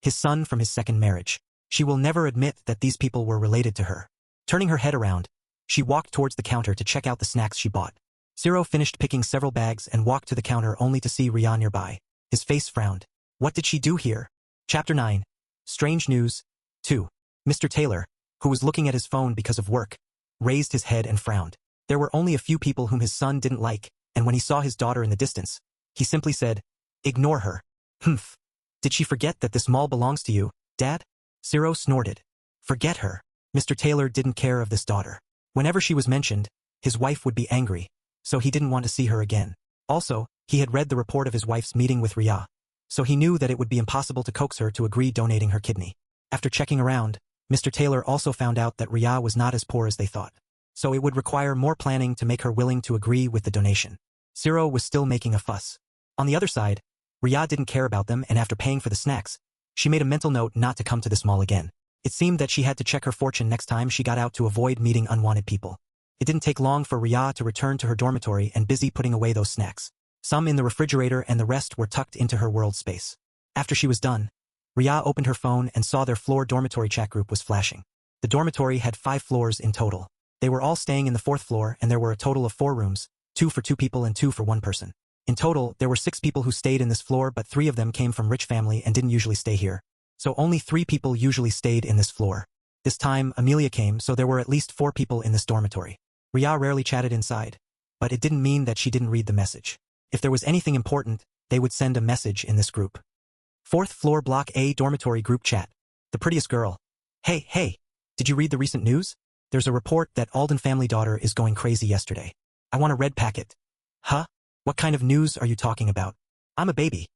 his son from his second marriage. She will never admit that these people were related to her. Turning her head around, she walked towards the counter to check out the snacks she bought. Ciro finished picking several bags and walked to the counter only to see Ria nearby. His face frowned. What did she do here? Chapter 9. Strange News. 2. Mr. Taylor, who was looking at his phone because of work, raised his head and frowned. There were only a few people whom his son didn't like, and when he saw his daughter in the distance, he simply said, "Ignore her." Humph. Did she forget that this mall belongs to you, Dad? Ciro snorted. Forget her. Mr. Taylor didn't care of this daughter. Whenever she was mentioned, his wife would be angry, so he didn't want to see her again. Also, he had read the report of his wife's meeting with Ria, so he knew that it would be impossible to coax her to agree donating her kidney. After checking around, Mr. Taylor also found out that Ria was not as poor as they thought, so it would require more planning to make her willing to agree with the donation. Ciro was still making a fuss. On the other side, Ria didn't care about them and after paying for the snacks, she made a mental note not to come to this mall again. It seemed that she had to check her fortune next time she got out to avoid meeting unwanted people. It didn't take long for Ria to return to her dormitory and busy putting away those snacks. Some in the refrigerator and the rest were tucked into her world space. After she was done, Ria opened her phone and saw their floor dormitory chat group was flashing. The dormitory had 5 floors in total. They were all staying in the 4th floor and there were a total of 4 rooms, 2 for 2 people and 2 for 1 person. In total, there were 6 people who stayed in this floor but 3 of them came from rich family and didn't usually stay here. So only 3 people usually stayed in this floor. This time, Amelia came so there were at least 4 people in this dormitory. Ria rarely chatted inside, but it didn't mean that she didn't read the message. If there was anything important, they would send a message in this group. 4th floor block A dormitory group chat. The prettiest girl. Hey, did you read the recent news? There's a report that Alden family daughter is going crazy yesterday. I want a red packet. Huh? What kind of news are you talking about? I'm a baby.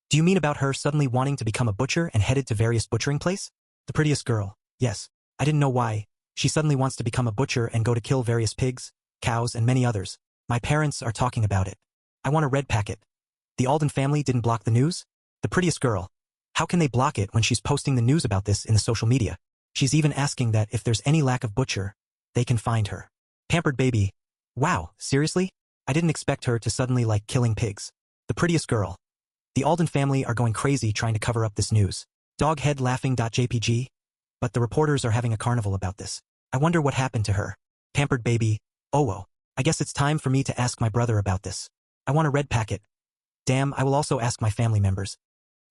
Do you mean about her suddenly wanting to become a butcher and headed to various butchering place? The prettiest girl. Yes. I didn't know why. She suddenly wants to become a butcher and go to kill various pigs, cows, and many others. My parents are talking about it. I want a red packet. The Alden family didn't block the news? The prettiest girl. How can they block it when she's posting the news about this in the social media? She's even asking that if there's any lack of butcher, they can find her. Pampered baby. Wow, seriously? I didn't expect her to suddenly like killing pigs. The prettiest girl. The Alden family are going crazy trying to cover up this news. Doghead laughing.jpg. But the reporters are having a carnival about this. I wonder what happened to her. Pampered baby. Oh, I guess it's time for me to ask my brother about this. I want a red packet. Damn, I will also ask my family members.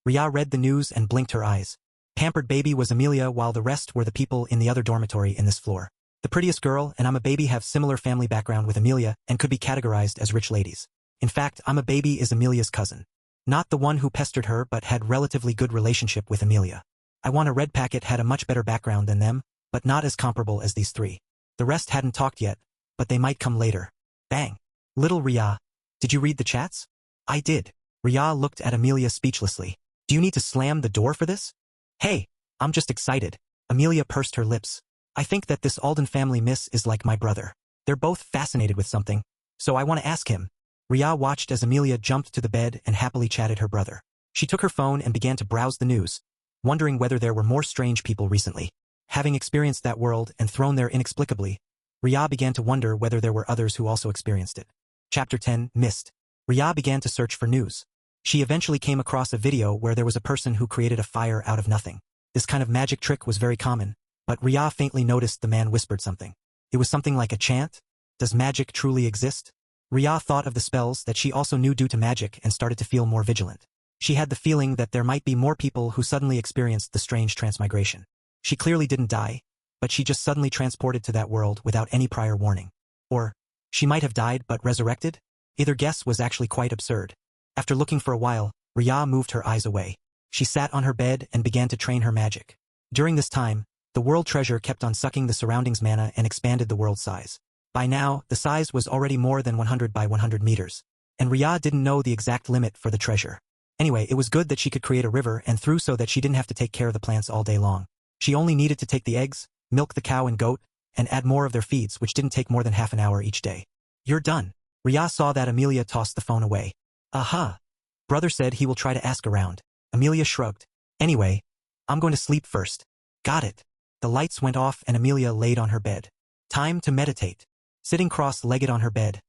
Ria read the news and blinked her eyes. Pampered baby was Amelia while the rest were the people in the other dormitory in this floor. The prettiest girl and I'm a baby have similar family background with Amelia and could be categorized as rich ladies. In fact, I'm a baby is Amelia's cousin. Not the one who pestered her but had relatively good relationship with Amelia. I want a red packet had a much better background than them, but not as comparable as these three. The rest hadn't talked yet, but they might come later. Bang. Little Ria. Did you read the chats? I did. Ria looked at Amelia speechlessly. Do you need to slam the door for this? Hey, I'm just excited. Amelia pursed her lips. I think that this Alden family miss is like my brother. They're both fascinated with something, so I want to ask him. Ria watched as Amelia jumped to the bed and happily chatted her brother. She took her phone and began to browse the news, wondering whether there were more strange people recently. Having experienced that world and thrown there inexplicably, Ria began to wonder whether there were others who also experienced it. Chapter 10, Mist. Ria began to search for news. She eventually came across a video where there was a person who created a fire out of nothing. This kind of magic trick was very common, but Ria faintly noticed the man whispered something. It was something like a chant. Does magic truly exist? Ria thought of the spells that she also knew due to magic and started to feel more vigilant. She had the feeling that there might be more people who suddenly experienced the strange transmigration. She clearly didn't die, but she just suddenly transported to that world without any prior warning. Or, she might have died but resurrected? Either guess was actually quite absurd. After looking for a while, Ria moved her eyes away. She sat on her bed and began to train her magic. During this time, the world treasure kept on sucking the surroundings mana and expanded the world size. By now, the size was already more than 100 by 100 meters, and Ria didn't know the exact limit for the treasure. Anyway, it was good that she could create a river and through so that she didn't have to take care of the plants all day long. She only needed to take the eggs, milk the cow and goat, and add more of their feeds, which didn't take more than half an hour each day. You're done. Ria saw that Amelia tossed the phone away. Aha. Brother said he will try to ask around. Amelia shrugged. Anyway, I'm going to sleep first. Got it. The lights went off and Amelia laid on her bed. Time to meditate. Sitting cross-legged on her bed,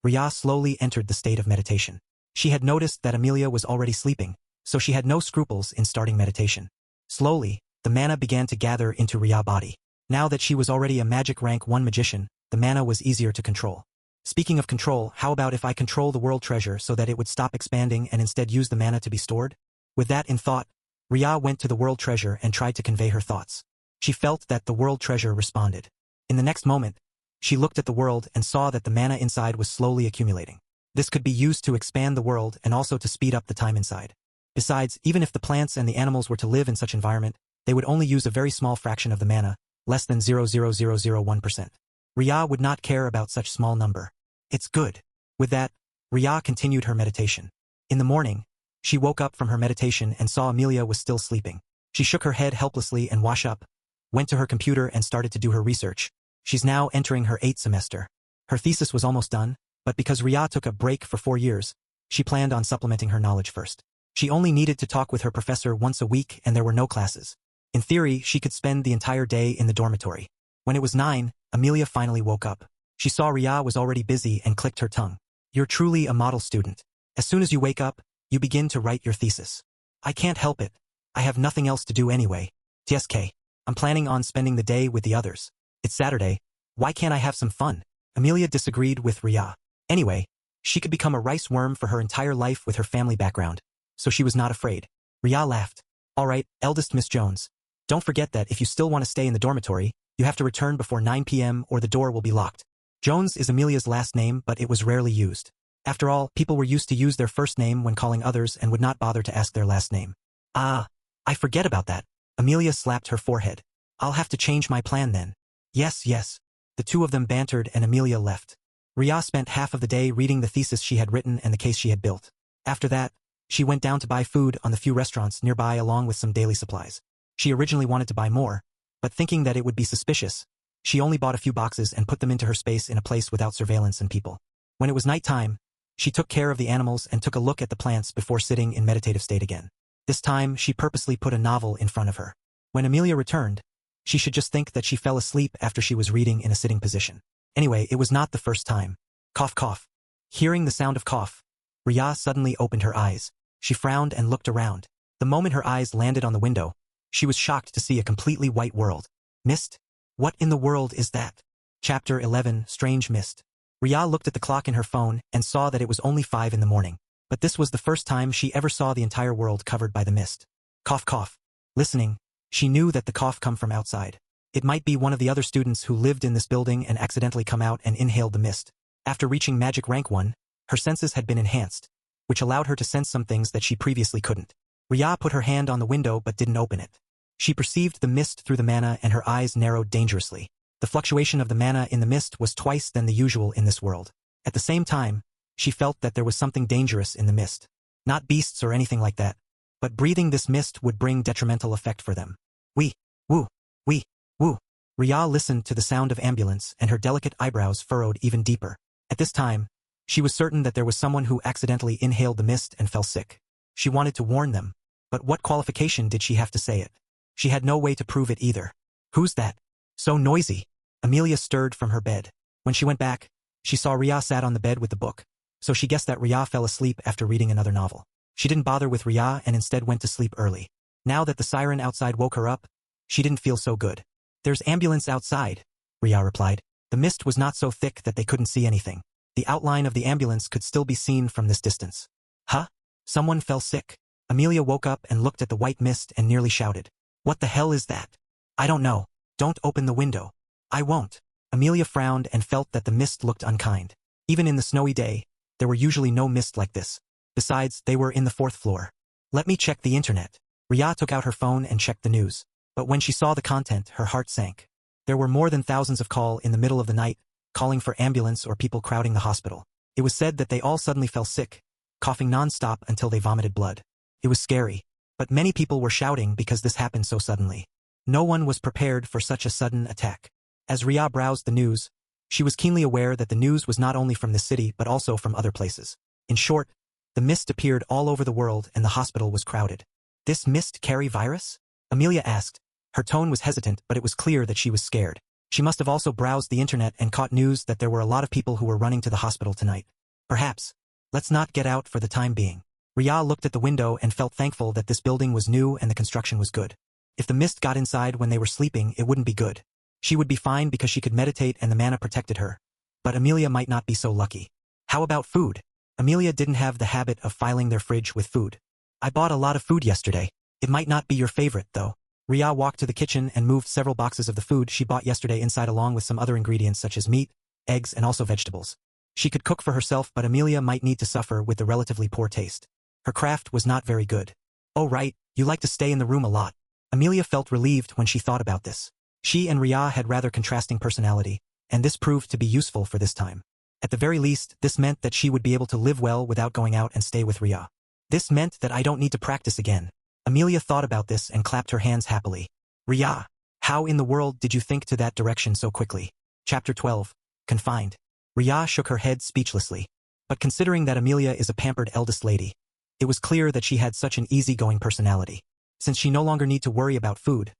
Ria slowly entered the state of meditation. She had noticed that Amelia was already sleeping, so she had no scruples in starting meditation. Slowly, the mana began to gather into Ria's body. Now that she was already a magic rank 1 magician, the mana was easier to control. Speaking of control, how about if I control the world treasure so that it would stop expanding and instead use the mana to be stored? With that in thought, Ria went to the world treasure and tried to convey her thoughts. She felt that the world treasure responded. In the next moment, she looked at the world and saw that the mana inside was slowly accumulating. This could be used to expand the world and also to speed up the time inside. Besides, even if the plants and the animals were to live in such environment, they would only use a very small fraction of the mana, less than 0.0001%. Ria would not care about such small number. It's good. With that, Ria continued her meditation. In the morning, she woke up from her meditation and saw Amelia was still sleeping. She shook her head helplessly and washed up, went to her computer and started to do her research. She's now entering her 8th semester. Her thesis was almost done, but because Ria took a break for 4 years, she planned on supplementing her knowledge first. She only needed to talk with her professor once a week and there were no classes. In theory, she could spend the entire day in the dormitory. When it was 9, Amelia finally woke up. She saw Ria was already busy and clicked her tongue. You're truly a model student. As soon as you wake up, you begin to write your thesis. I can't help it. I have nothing else to do anyway. TSK. I'm planning on spending the day with the others. It's Saturday. Why can't I have some fun? Amelia disagreed with Ria. Anyway, she could become a rice worm for her entire life with her family background, so she was not afraid. Ria laughed. All right, eldest Miss Jones. Don't forget that if you still want to stay in the dormitory, you have to return before 9 p.m. or the door will be locked. Jones is Amelia's last name, but it was rarely used. After all, people were used to use their first name when calling others and would not bother to ask their last name. Ah, I forget about that. Amelia slapped her forehead. I'll have to change my plan then. Yes, yes. The two of them bantered and Amelia left. Ria spent half of the day reading the thesis she had written and the case she had built. After that, she went down to buy food on the few restaurants nearby along with some daily supplies. She originally wanted to buy more, but thinking that it would be suspicious, she only bought a few boxes and put them into her space in a place without surveillance and people. When it was nighttime, she took care of the animals and took a look at the plants before sitting in meditative state again. This time, she purposely put a novel in front of her. When Amelia returned, she should just think that she fell asleep after she was reading in a sitting position. Anyway, it was not the first time. Cough, cough. Hearing the sound of cough, Ria suddenly opened her eyes. She frowned and looked around. The moment her eyes landed on the window, she was shocked to see a completely white world. Mist? What in the world is that? Chapter 11, Strange Mist. Ria looked at the clock in her phone and saw that it was only 5 in the morning. But this was the first time she ever saw the entire world covered by the mist. Cough, cough. Listening, she knew that the cough come from outside. It might be one of the other students who lived in this building and accidentally come out and inhaled the mist. After reaching magic rank 1, her senses had been enhanced. which allowed her to sense some things that she previously couldn't. Ria put her hand on the window but didn't open it. She perceived the mist through the mana and her eyes narrowed dangerously. The fluctuation of the mana in the mist was twice than the usual in this world. At the same time, she felt that there was something dangerous in the mist. Not beasts or anything like that, but breathing this mist would bring detrimental effect for them. Wee, woo, wee, woo. Ria listened to the sound of ambulance and her delicate eyebrows furrowed even deeper. At this time, she was certain that there was someone who accidentally inhaled the mist and fell sick. She wanted to warn them, but what qualification did she have to say it? She had no way to prove it either. Who's that? So noisy. Amelia stirred from her bed. When she went back, she saw Ria sat on the bed with the book, so she guessed that Ria fell asleep after reading another novel. She didn't bother with Ria and instead went to sleep early. Now that the siren outside woke her up, she didn't feel so good. There's ambulance outside, Ria replied. The mist was not so thick that they couldn't see anything. The outline of the ambulance could still be seen from this distance. Huh? Someone fell sick. Amelia woke up and looked at the white mist and nearly shouted. What the hell is that? I don't know. Don't open the window. I won't. Amelia frowned and felt that the mist looked unkind. Even in the snowy day, there were usually no mist like this. Besides, they were in the 4th floor. Let me check the internet. Ria took out her phone and checked the news. But when she saw the content, her heart sank. There were more than thousands of calls in the middle of the night, calling for ambulance or people crowding the hospital. It was said that they all suddenly fell sick, coughing non-stop until they vomited blood. It was scary, but many people were shouting because this happened so suddenly. No one was prepared for such a sudden attack. As Ria browsed the news, she was keenly aware that the news was not only from the city but also from other places. In short, the mist appeared all over the world and the hospital was crowded. This mist carry virus? Amelia asked. Her tone was hesitant, but it was clear that she was scared. She must have also browsed the internet and caught news that there were a lot of people who were running to the hospital tonight. Perhaps. Let's not get out for the time being. Ria looked at the window and felt thankful that this building was new and the construction was good. If the mist got inside when they were sleeping, it wouldn't be good. She would be fine because she could meditate and the mana protected her. But Amelia might not be so lucky. How about food? Amelia didn't have the habit of filing their fridge with food. I bought a lot of food yesterday. It might not be your favorite, though. Ria walked to the kitchen and moved several boxes of the food she bought yesterday inside along with some other ingredients such as meat, eggs, and also vegetables. She could cook for herself, but Amelia might need to suffer with the relatively poor taste. Her craft was not very good. Oh right, you like to stay in the room a lot. Amelia felt relieved when she thought about this. She and Ria had rather contrasting personality, and this proved to be useful for this time. At the very least, this meant that she would be able to live well without going out and stay with Ria. This meant that I don't need to practice again. Amelia thought about this and clapped her hands happily. Ria, how in the world did you think to that direction so quickly? Chapter 12. Confined. Ria shook her head speechlessly. But considering that Amelia is a pampered eldest lady, it was clear that she had such an easygoing personality. Since she no longer need to worry about food,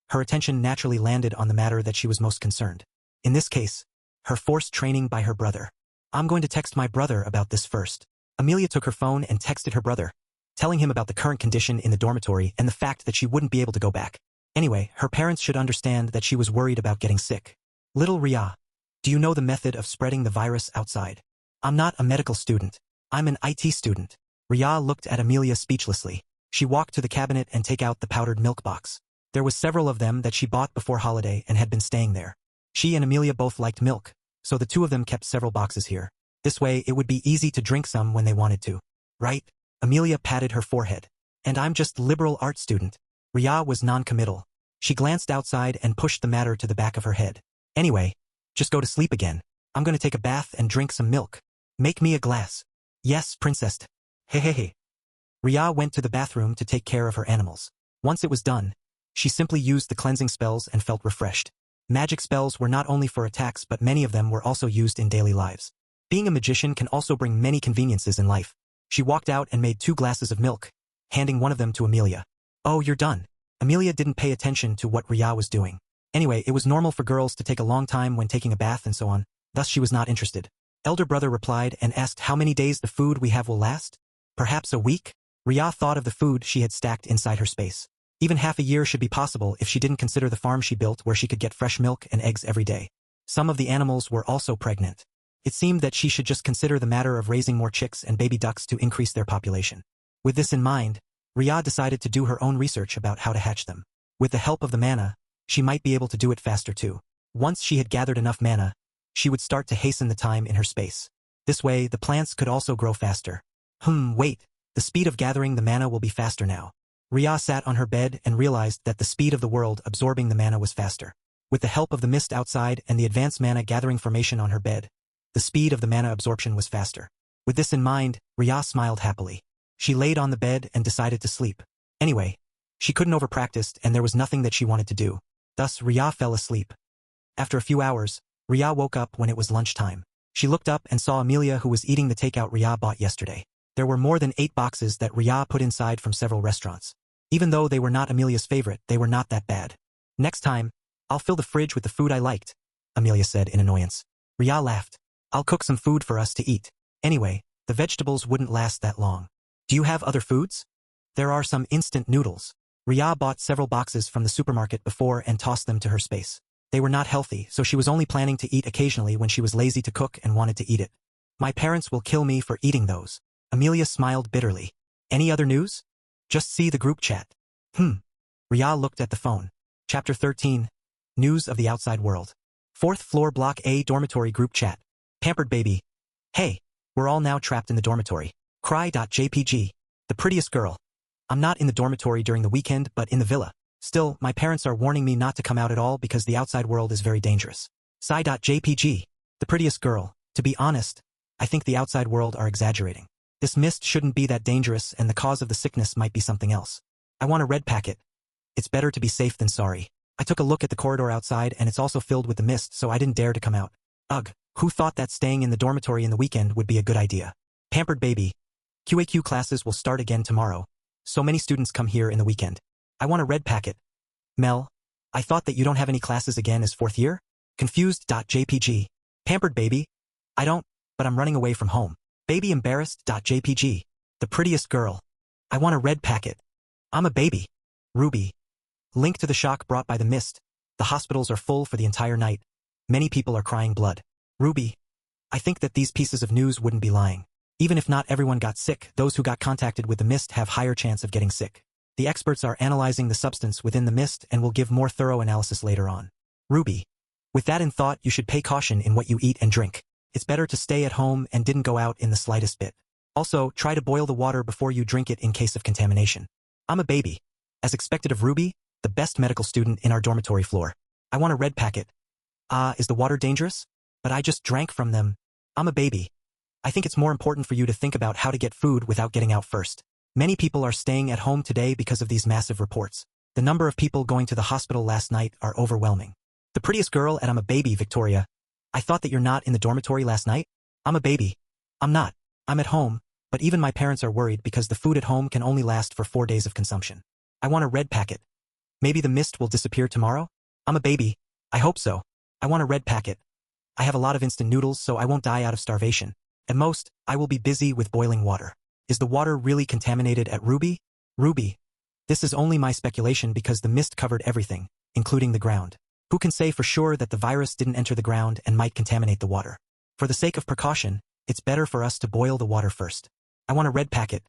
her attention naturally landed on the matter that she was most concerned. In this case, her forced training by her brother. I'm going to text my brother about this first. Amelia took her phone and texted her brother, telling him about the current condition in the dormitory and the fact that she wouldn't be able to go back. Anyway, her parents should understand that she was worried about getting sick. Little Ria, do you know the method of spreading the virus outside? I'm not a medical student. I'm an IT student. Ria looked at Amelia speechlessly. She walked to the cabinet and take out the powdered milk box. There was several of them that she bought before holiday and had been staying there. She and Amelia both liked milk, so the two of them kept several boxes here. This way it would be easy to drink some when they wanted to. Right? Amelia patted her forehead. And I'm just liberal arts student. Ria was non-committal. She glanced outside and pushed the matter to the back of her head. Anyway, just go to sleep again. I'm going to take a bath and drink some milk. Make me a glass. Yes, princess. Hehehe. Ria went to the bathroom to take care of her animals. Once it was done, she simply used the cleansing spells and felt refreshed. Magic spells were not only for attacks, but many of them were also used in daily lives. Being a magician can also bring many conveniences in life. She walked out and made 2 glasses of milk, handing one of them to Amelia. Oh, you're done. Amelia didn't pay attention to what Ria was doing. Anyway, it was normal for girls to take a long time when taking a bath and so on, thus she was not interested. Elder brother replied and asked how many days the food we have will last? Perhaps a week? Ria thought of the food she had stacked inside her space. Even half a year should be possible if she didn't consider the farm she built where she could get fresh milk and eggs every day. Some of the animals were also pregnant. It seemed that she should just consider the matter of raising more chicks and baby ducks to increase their population. With this in mind, Ria decided to do her own research about how to hatch them. With the help of the mana, she might be able to do it faster too. Once she had gathered enough mana, she would start to hasten the time in her space. This way, the plants could also grow faster. Wait. The speed of gathering the mana will be faster now. Ria sat on her bed and realized that the speed of the world absorbing the mana was faster. With the help of the mist outside and the advanced mana gathering formation on her bed, the speed of the mana absorption was faster. With this in mind, Ria smiled happily. She laid on the bed and decided to sleep. Anyway, she couldn't overpractice and there was nothing that she wanted to do. Thus, Ria fell asleep. After a few hours, Ria woke up when it was lunchtime. She looked up and saw Amelia who was eating the takeout Ria bought yesterday. There were more than 8 boxes that Ria put inside from several restaurants. Even though they were not Amelia's favorite, they were not that bad. Next time, I'll fill the fridge with the food I liked, Amelia said in annoyance. Ria laughed. I'll cook some food for us to eat. Anyway, the vegetables wouldn't last that long. Do you have other foods? There are some instant noodles. Ria bought several boxes from the supermarket before and tossed them to her space. They were not healthy, so she was only planning to eat occasionally when she was lazy to cook and wanted to eat it. My parents will kill me for eating those. Amelia smiled bitterly. Any other news? Just see the group chat. Ria looked at the phone. Chapter 13. News of the outside world. 4th floor Block A dormitory group chat. Pampered baby. Hey, we're all now trapped in the dormitory. Cry.jpg. The prettiest girl. I'm not in the dormitory during the weekend but in the villa. Still, my parents are warning me not to come out at all because the outside world is very dangerous. Sigh.jpg. The prettiest girl. To be honest, I think the outside world are exaggerating. This mist shouldn't be that dangerous and the cause of the sickness might be something else. I want a red packet. It's better to be safe than sorry. I took a look at the corridor outside and it's also filled with the mist so I didn't dare to come out. Ugh, who thought that staying in the dormitory in the weekend would be a good idea? Pampered baby. QAQ classes will start again tomorrow. So many students come here in the weekend. I want a red packet. Mel, I thought that you don't have any classes again as 4th year? Confused.jpg. Pampered baby. I don't, but I'm running away from home. Baby embarrassed.jpg. The prettiest girl. I want a red packet. I'm a baby. Ruby. Link to the shock brought by the mist. The hospitals are full for the entire night. Many people are crying blood. Ruby. I think that these pieces of news wouldn't be lying. Even if not everyone got sick, those who got contacted with the mist have higher chance of getting sick. The experts are analyzing the substance within the mist and will give more thorough analysis later on. Ruby. With that in thought, you should pay caution in what you eat and drink. It's better to stay at home and didn't go out in the slightest bit. Also, try to boil the water before you drink it in case of contamination. I'm a baby. As expected of Ruby, the best medical student in our dormitory floor. I want a red packet. Is the water dangerous? But I just drank from them. I'm a baby. I think it's more important for you to think about how to get food without getting out first. Many people are staying at home today because of these massive reports. The number of people going to the hospital last night are overwhelming. The prettiest girl at I'm a baby, Victoria. I thought that you're not in the dormitory last night? I'm a baby. I'm not. I'm at home, but even my parents are worried because the food at home can only last for 4 days of consumption. I want a red packet. Maybe the mist will disappear tomorrow? I'm a baby. I hope so. I want a red packet. I have a lot of instant noodles so I won't die out of starvation. At most, I will be busy with boiling water. Is the water really contaminated at Ruby? Ruby. This is only my speculation because the mist covered everything, including the ground. Who can say for sure that the virus didn't enter the ground and might contaminate the water? For the sake of precaution, it's better for us to boil the water first. I want a red packet.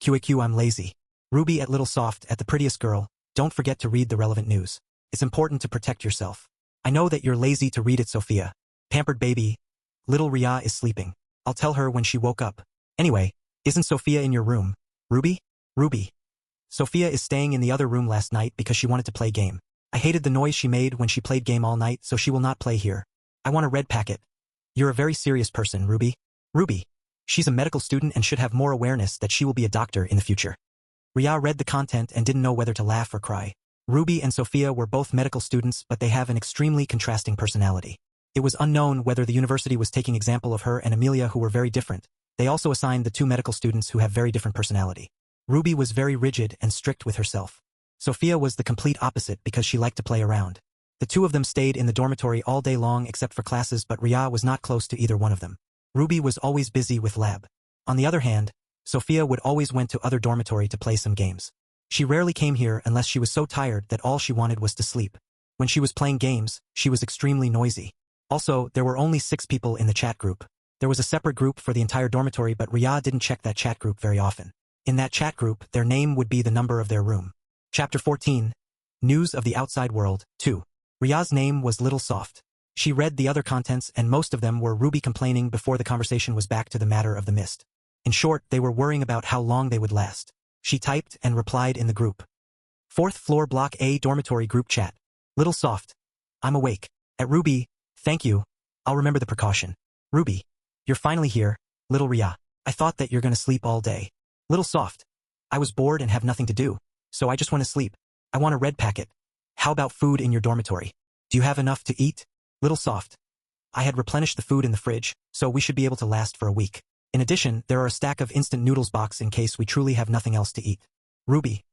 QAQ, I'm lazy. Ruby at Little Soft at the prettiest girl, don't forget to read the relevant news. It's important to protect yourself. I know that you're lazy to read it, Sophia. Pampered baby. Little Ria is sleeping. I'll tell her when she woke up. Anyway, isn't Sophia in your room? Ruby? Ruby. Sophia is staying in the other room last night because she wanted to play game. I hated the noise she made when she played game all night, so she will not play here. I want a red packet. You're a very serious person, Ruby. Ruby. She's a medical student and should have more awareness that she will be a doctor in the future. Ria read the content and didn't know whether to laugh or cry. Ruby and Sophia were both medical students, but they have an extremely contrasting personality. It was unknown whether the university was taking example of her and Amelia, who were very different. They also assigned the 2 medical students who have very different personality. Ruby was very rigid and strict with herself. Sophia was the complete opposite because she liked to play around. The 2 of them stayed in the dormitory all day long except for classes, but Ria was not close to either one of them. Ruby was always busy with lab. On the other hand, Sophia would always went to other dormitory to play some games. She rarely came here unless she was so tired that all she wanted was to sleep. When she was playing games, she was extremely noisy. Also, there were only 6 people in the chat group. There was a separate group for the entire dormitory, but Ria didn't check that chat group very often. In that chat group, their name would be the number of their room. Chapter 14. News of the outside world, 2. Ria's name was Little Soft. She read the other contents and most of them were Ruby complaining before the conversation was back to the matter of the mist. In short, they were worrying about how long they would last. She typed and replied in the group. 4th floor Block A dormitory group chat. Little soft. I'm awake. At Ruby, thank you. I'll remember the precaution. Ruby. You're finally here, little Ria. I thought that you're gonna sleep all day. Little soft. I was bored and have nothing to do, so I just want to sleep. I want a red packet. How about food in your dormitory? Do you have enough to eat? Little soft. I had replenished the food in the fridge, so we should be able to last for a week. In addition, there are a stack of instant noodles box in case we truly have nothing else to eat. Ruby.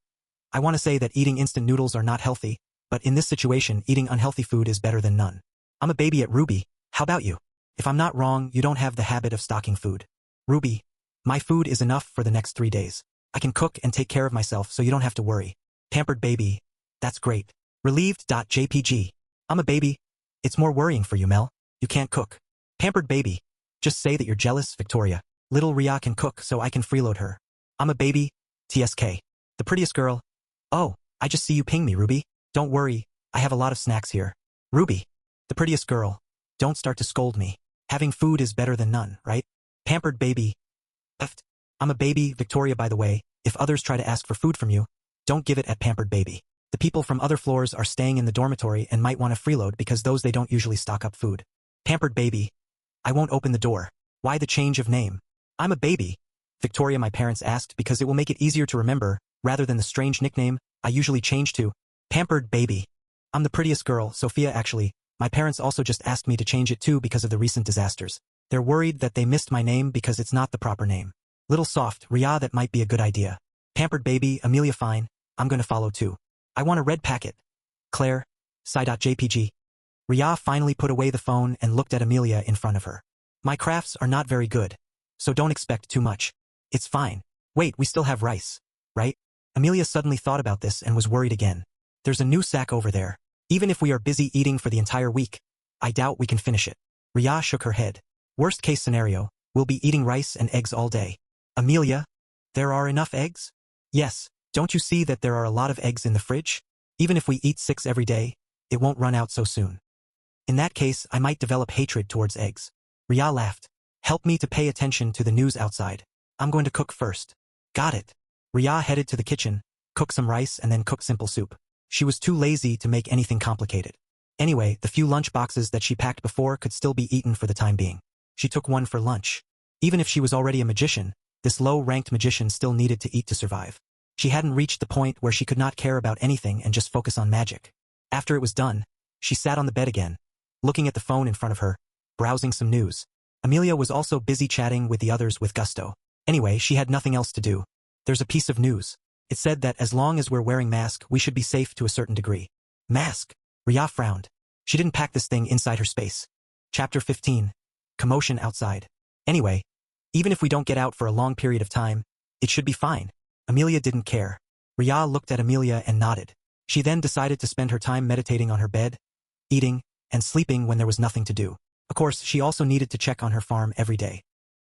I want to say that eating instant noodles are not healthy, but in this situation, eating unhealthy food is better than none. I'm a baby at Ruby. How about you? If I'm not wrong, you don't have the habit of stocking food. Ruby. My food is enough for the next 3 days. I can cook and take care of myself so you don't have to worry. Pampered baby. That's great. Relieved.jpg. I'm a baby. It's more worrying for you, Mel. You can't cook. Pampered baby. Just say that you're jealous, Victoria. Little Ria can cook so I can freeload her. I'm a baby. TSK. The prettiest girl. Oh, I just see you ping me, Ruby. Don't worry, I have a lot of snacks here. Ruby. The prettiest girl. Don't start to scold me. Having food is better than none, right? Pampered baby. Pft. I'm a baby, Victoria, by the way. If others try to ask for food from you, don't give it at Pampered baby. The people from other floors are staying in the dormitory and might want to freeload because those they don't usually stock up food. Pampered baby. I won't open the door. Why the change of name? I'm a baby. Victoria, my parents asked because it will make it easier to remember, rather than the strange nickname I usually change to. Pampered baby. I'm the prettiest girl, Sophia actually. My parents also just asked me to change it too because of the recent disasters. They're worried that they missed my name because it's not the proper name. Little soft, Ria, that might be a good idea. Pampered baby, Amelia, fine. I'm gonna follow too. I want a red packet. Claire. Psy.jpg. Ria finally put away the phone and looked at Amelia in front of her. My crafts are not very good, so don't expect too much. It's fine. Wait, we still have rice, right? Amelia suddenly thought about this and was worried again. There's a new sack over there. Even if we are busy eating for the entire week, I doubt we can finish it. Ria shook her head. Worst case scenario, we'll be eating rice and eggs all day. Amelia, there are enough eggs? Yes, don't you see that there are a lot of eggs in the fridge? Even if we eat 6 every day, it won't run out so soon. In that case, I might develop hatred towards eggs. Ria laughed. Help me to pay attention to the news outside. I'm going to cook first. Got it. Ria headed to the kitchen, cooked some rice and then cooked simple soup. She was too lazy to make anything complicated. Anyway, the few lunch boxes that she packed before could still be eaten for the time being. She took one for lunch. Even if she was already a magician, this low-ranked magician still needed to eat to survive. She hadn't reached the point where she could not care about anything and just focus on magic. After it was done, she sat on the bed again, looking at the phone in front of her, browsing some news. Amelia was also busy chatting with the others with gusto. Anyway, she had nothing else to do. There's a piece of news. It said that as long as we're wearing masks, we should be safe to a certain degree. Mask. Ria frowned. She didn't pack this thing inside her space. Chapter 15. Commotion outside. Anyway, even if we don't get out for a long period of time, it should be fine. Amelia didn't care. Ria looked at Amelia and nodded. She then decided to spend her time meditating on her bed, eating, and sleeping when there was nothing to do. Of course, she also needed to check on her farm every day.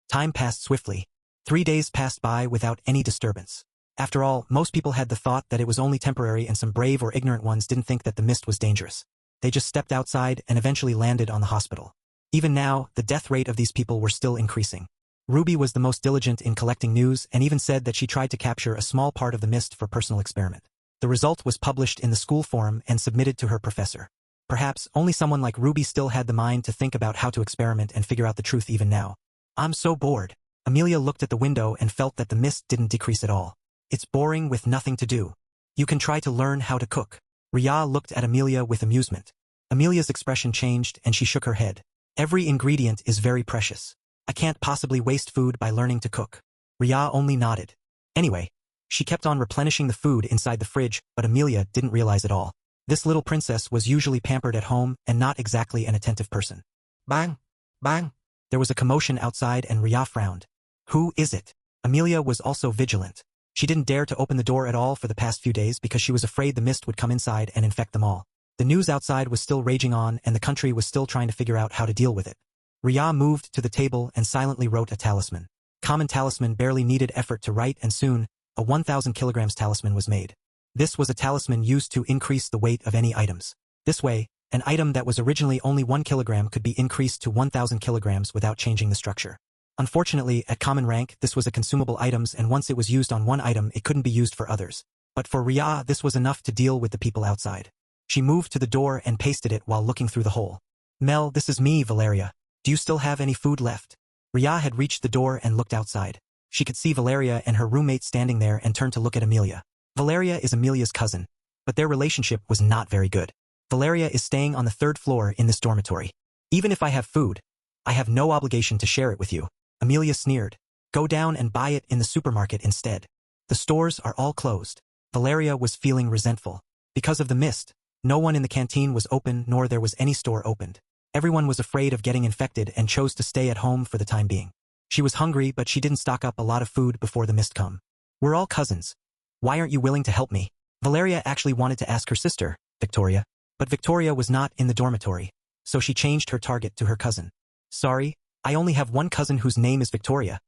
Time passed swiftly. 3 days passed by without any disturbance. After all, most people had the thought that it was only temporary and some brave or ignorant ones didn't think that the mist was dangerous. They just stepped outside and eventually landed on the hospital. Even now, the death rate of these people were still increasing. Ruby was the most diligent in collecting news and even said that she tried to capture a small part of the mist for personal experiment. The result was published in the school forum and submitted to her professor. Perhaps only someone like Ruby still had the mind to think about how to experiment and figure out the truth even now. I'm so bored. Amelia looked at the window and felt that the mist didn't decrease at all. It's boring with nothing to do. You can try to learn how to cook. Ria looked at Amelia with amusement. Amelia's expression changed and she shook her head. Every ingredient is very precious. I can't possibly waste food by learning to cook. Ria only nodded. Anyway, she kept on replenishing the food inside the fridge, but Amelia didn't realize it all. This little princess was usually pampered at home and not exactly an attentive person. Bang! Bang! There was a commotion outside and Ria frowned. Who is it? Amelia was also vigilant. She didn't dare to open the door at all for the past few days because she was afraid the mist would come inside and infect them all. The news outside was still raging on and the country was still trying to figure out how to deal with it. Ria moved to the table and silently wrote a talisman. Common talisman barely needed effort to write and soon, a 1,000 kilograms talisman was made. This was a talisman used to increase the weight of any items. This way, an item that was originally only 1 kilogram could be increased to 1,000 kilograms without changing the structure. Unfortunately, at common rank, this was a consumable items and once it was used on one item, it couldn't be used for others. But for Ria, this was enough to deal with the people outside. She moved to the door and pasted it while looking through the hole. Mel, this is me, Valeria. Do you still have any food left? Ria had reached the door and looked outside. She could see Valeria and her roommate standing there and turned to look at Amelia. Valeria is Amelia's cousin, but their relationship was not very good. Valeria is staying on the 3rd floor in this dormitory. Even if I have food, I have no obligation to share it with you. Amelia sneered. Go down and buy it in the supermarket instead. The stores are all closed. Valeria was feeling resentful. Because of the mist, no one in the canteen was open nor there was any store opened. Everyone was afraid of getting infected and chose to stay at home for the time being. She was hungry, but she didn't stock up a lot of food before the mist come. We're all cousins. Why aren't you willing to help me? Valeria actually wanted to ask her sister, Victoria, but Victoria was not in the dormitory, so she changed her target to her cousin. Sorry, I only have one cousin whose name is Victoria,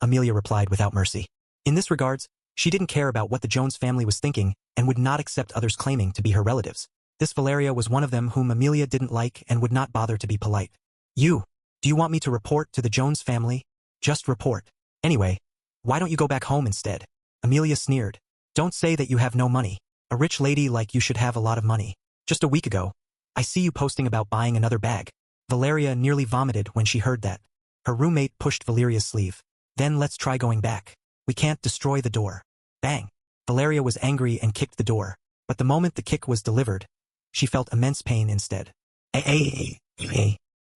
Amelia replied without mercy. In this regards, she didn't care about what the Jones family was thinking and would not accept others claiming to be her relatives. This Valeria was one of them whom Amelia didn't like and would not bother to be polite. Do you want me to report to the Jones family? Just report. Anyway, why don't you go back home instead? Amelia sneered. Don't say that you have no money. A rich lady like you should have a lot of money. Just a week ago, I see you posting about buying another bag. Valeria nearly vomited when she heard that. Her roommate pushed Valeria's sleeve. Then let's try going back. We can't destroy the door. Bang. Valeria was angry and kicked the door. But the moment the kick was delivered, she felt immense pain instead.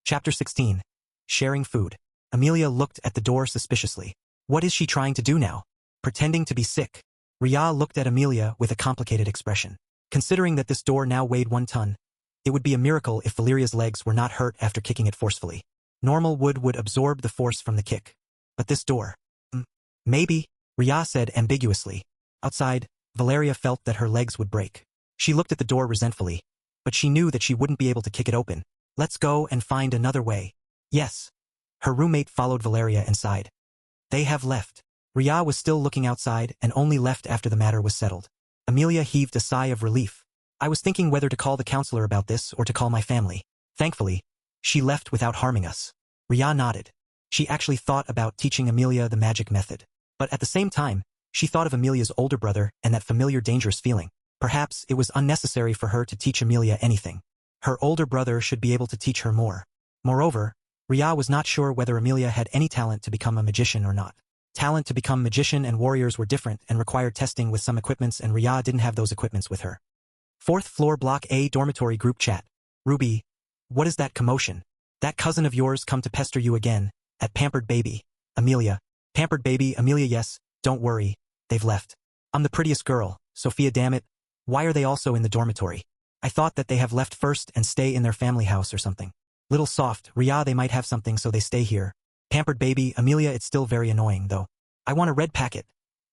Chapter 16. Sharing food. Amelia looked at the door suspiciously. What is she trying to do now? Pretending to be sick. Ria looked at Amelia with a complicated expression. Considering that this door now weighed 1 ton, it would be a miracle if Valeria's legs were not hurt after kicking it forcefully. Normal wood would absorb the force from the kick. But this door... Maybe, Ria said ambiguously. Outside, Valeria felt that her legs would break. She looked at the door resentfully, but she knew that she wouldn't be able to kick it open. Let's go and find another way. Yes. Her roommate followed Valeria inside. They have left. Ria was still looking outside and only left after the matter was settled. Amelia heaved a sigh of relief. I was thinking whether to call the counselor about this or to call my family. Thankfully, she left without harming us. Ria nodded. She actually thought about teaching Amelia the magic method. But at the same time, she thought of Amelia's older brother and that familiar dangerous feeling. Perhaps it was unnecessary for her to teach Amelia anything. Her older brother should be able to teach her more. Moreover, Ria was not sure whether Amelia had any talent to become a magician or not. Talent to become magician and warriors were different and required testing with some equipments, and Ria didn't have those equipments with her. 4th floor Block A dormitory group chat. Ruby, what is that commotion? That cousin of yours come to pester you again, at Pampered Baby. Amelia. Pampered Baby, Amelia, yes, don't worry, they've left. I'm the prettiest girl, Sophia, damn it. Why are they also in the dormitory? I thought that they have left first and stay in their family house or something. Little soft, Ria, they might have something so they stay here. Pampered Baby, Amelia, it's still very annoying though. I want a red packet.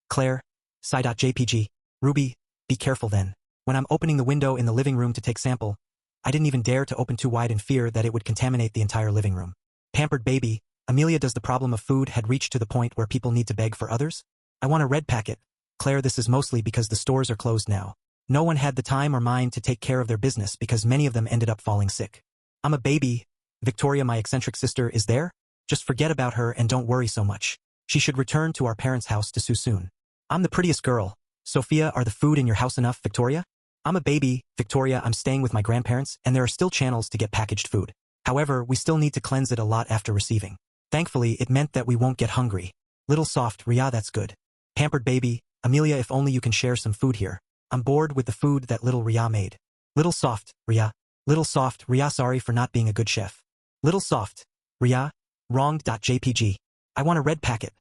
Claire. Psy.jpg. Ruby, be careful then. When I'm opening the window in the living room to take sample, I didn't even dare to open too wide in fear that it would contaminate the entire living room. Pampered Baby, Amelia, does the problem of food had reached to the point where people need to beg for others? I want a red packet. Claire, this is mostly because the stores are closed now. No one had the time or mind to take care of their business because many of them ended up falling sick. I'm a baby. Victoria, my eccentric sister, is there? Just forget about her and don't worry so much. She should return to our parents' house to soon. I'm the prettiest girl. Sophia, are the food in your house enough, Victoria? I'm a baby, Victoria, I'm staying with my grandparents and there are still channels to get packaged food. However, we still need to cleanse it a lot after receiving. Thankfully, it meant that we won't get hungry. Little soft, Ria, that's good. Pampered Baby, Amelia, if only you can share some food here. I'm bored with the food that little Ria made. Little soft, Ria. Little soft, Ria, sorry for not being a good chef. Little soft, Ria. Wrong.jpg. I want a red packet.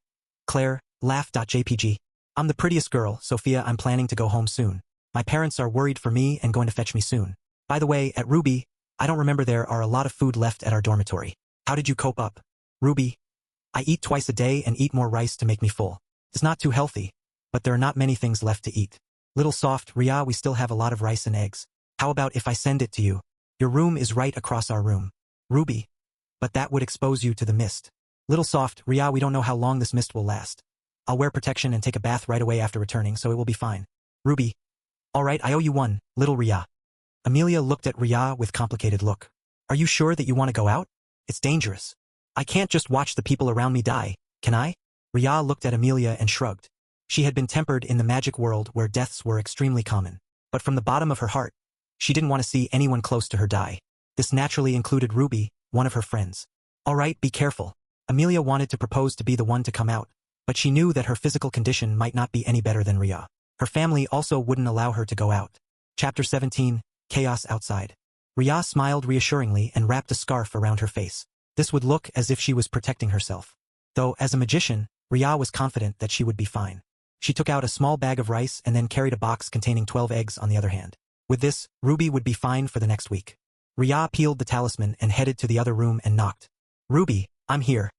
Claire, laugh.jpg. I'm the prettiest girl, Sophia, I'm planning to go home soon. My parents are worried for me and going to fetch me soon. By the way, at Ruby, I don't remember there are a lot of food left at our dormitory. How did you cope up? Ruby, I eat twice a day and eat more rice to make me full. It's not too healthy, but there are not many things left to eat. Little soft, Ria, we still have a lot of rice and eggs. How about if I send it to you? Your room is right across our room. Ruby, but that would expose you to the mist. Little soft, Ria, we don't know how long this mist will last. I'll wear protection and take a bath right away after returning, so it will be fine. Ruby, all right, I owe you one, little Ria. Amelia looked at Ria with complicated look. Are you sure that you want to go out? It's dangerous. I can't just watch the people around me die, can I? Ria looked at Amelia and shrugged. She had been tempered in the magic world where deaths were extremely common. But from the bottom of her heart, she didn't want to see anyone close to her die. This naturally included Ruby, one of her friends. All right, be careful. Amelia wanted to propose to be the one to come out, but she knew that her physical condition might not be any better than Ria. Her family also wouldn't allow her to go out. Chapter 17, Chaos Outside. Ria smiled reassuringly and wrapped a scarf around her face. This would look as if she was protecting herself. Though, as a magician, Ria was confident that she would be fine. She took out a small bag of rice and then carried a box containing 12 eggs on the other hand. With this, Ruby would be fine for the next week. Ria peeled the talisman and headed to the other room and knocked. Ruby, I'm here.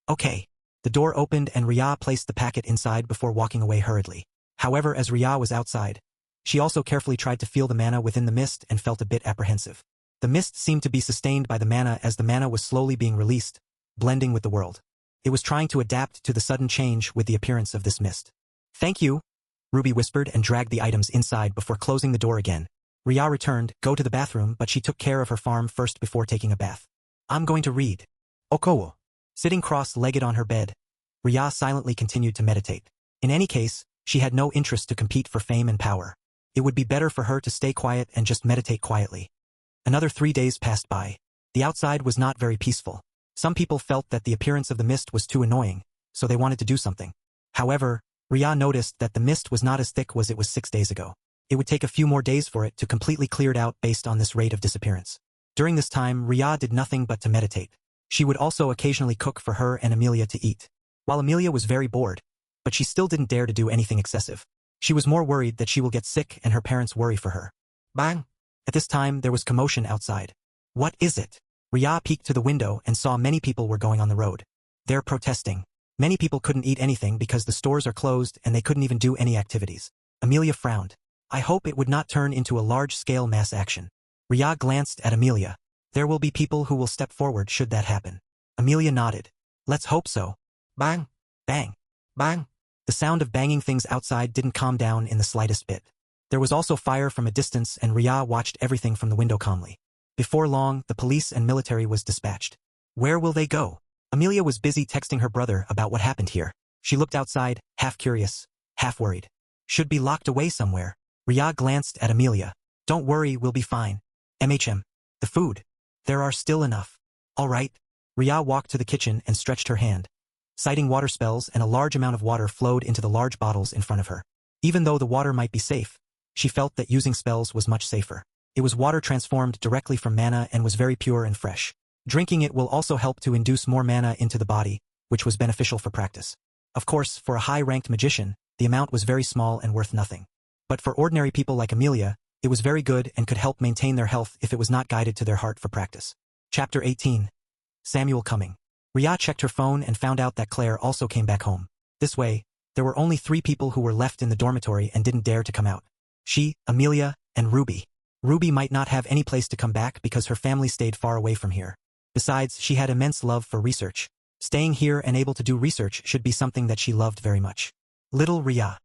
Okay. The door opened and Ria placed the packet inside before walking away hurriedly. However, as Ria was outside, she also carefully tried to feel the mana within the mist and felt a bit apprehensive. The mist seemed to be sustained by the mana as the mana was slowly being released, blending with the world. It was trying to adapt to the sudden change with the appearance of this mist. Thank you, Ruby whispered and dragged the items inside before closing the door again. Ria returned, go to the bathroom, but she took care of her farm first before taking a bath. I'm going to read. Okowo. Sitting cross-legged on her bed, Ria silently continued to meditate. In any case, she had no interest to compete for fame and power. It would be better for her to stay quiet and just meditate quietly. Another 3 days passed by. The outside was not very peaceful. Some people felt that the appearance of the mist was too annoying, so they wanted to do something. However, Ria noticed that the mist was not as thick as it was 6 days ago. It would take a few more days for it to completely clear out based on this rate of disappearance. During this time, Ria did nothing but to meditate. She would also occasionally cook for her and Amelia to eat. While Amelia was very bored, but she still didn't dare to do anything excessive. She was more worried that she will get sick and her parents worry for her. Bang! At this time, there was commotion outside. What is it? Ria peeked to the window and saw many people were going on the road. They're protesting. Many people couldn't eat anything because the stores are closed and they couldn't even do any activities. Amelia frowned. I hope it would not turn into a large-scale mass action. Ria glanced at Amelia. There will be people who will step forward should that happen. Amelia nodded. Let's hope so. Bang! Bang! Bang! The sound of banging things outside didn't calm down in the slightest bit. There was also fire from a distance and Ria watched everything from the window calmly. Before long, the police and military was dispatched. Where will they go? Amelia was busy texting her brother about what happened here. She looked outside, half curious, half worried. Should be locked away somewhere. Ria glanced at Amelia. Don't worry, we'll be fine. The food. There are still enough. All right. Ria walked to the kitchen and stretched her hand. Citing water spells and a large amount of water flowed into the large bottles in front of her. Even though the water might be safe, she felt that using spells was much safer. It was water transformed directly from mana and was very pure and fresh. Drinking it will also help to induce more mana into the body, which was beneficial for practice. Of course, for a high-ranked magician, the amount was very small and worth nothing. But for ordinary people like Amelia, it was very good and could help maintain their health if it was not guided to their heart for practice. Chapter 18. Samuel coming. Ria checked her phone and found out that Claire also came back home. This way, there were only 3 people who were left in the dormitory and didn't dare to come out. She, Amelia, and Ruby. Ruby might not have any place to come back because her family stayed far away from here. Besides, she had immense love for research. Staying here and able to do research should be something that she loved very much. Little Ria.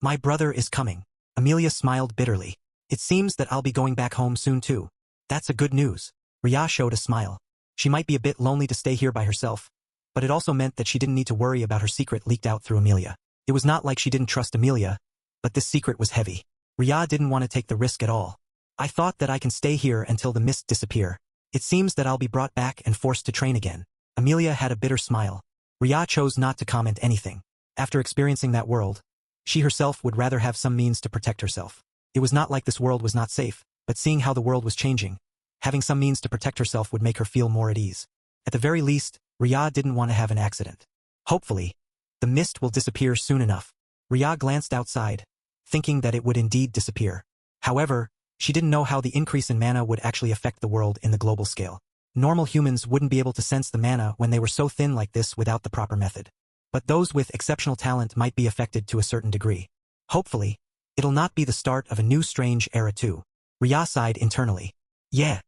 My brother is coming. Amelia smiled bitterly. It seems that I'll be going back home soon too. That's a good news. Ria showed a smile. She might be a bit lonely to stay here by herself, but it also meant that she didn't need to worry about her secret leaked out through Amelia. It was not like she didn't trust Amelia, but this secret was heavy. Ria didn't want to take the risk at all. I thought that I can stay here until the mist disappear. It seems that I'll be brought back and forced to train again. Amelia had a bitter smile. Ria chose not to comment anything. After experiencing that world, she herself would rather have some means to protect herself. It was not like this world was not safe, but seeing how the world was changing, having some means to protect herself would make her feel more at ease. At the very least, Ria didn't want to have an accident. Hopefully, the mist will disappear soon enough. Ria glanced outside, thinking that it would indeed disappear. However, she didn't know how the increase in mana would actually affect the world in the global scale. Normal humans wouldn't be able to sense the mana when they were so thin like this without the proper method. But those with exceptional talent might be affected to a certain degree. Hopefully, it'll not be the start of a new strange era too. Ria sighed internally. Yeah.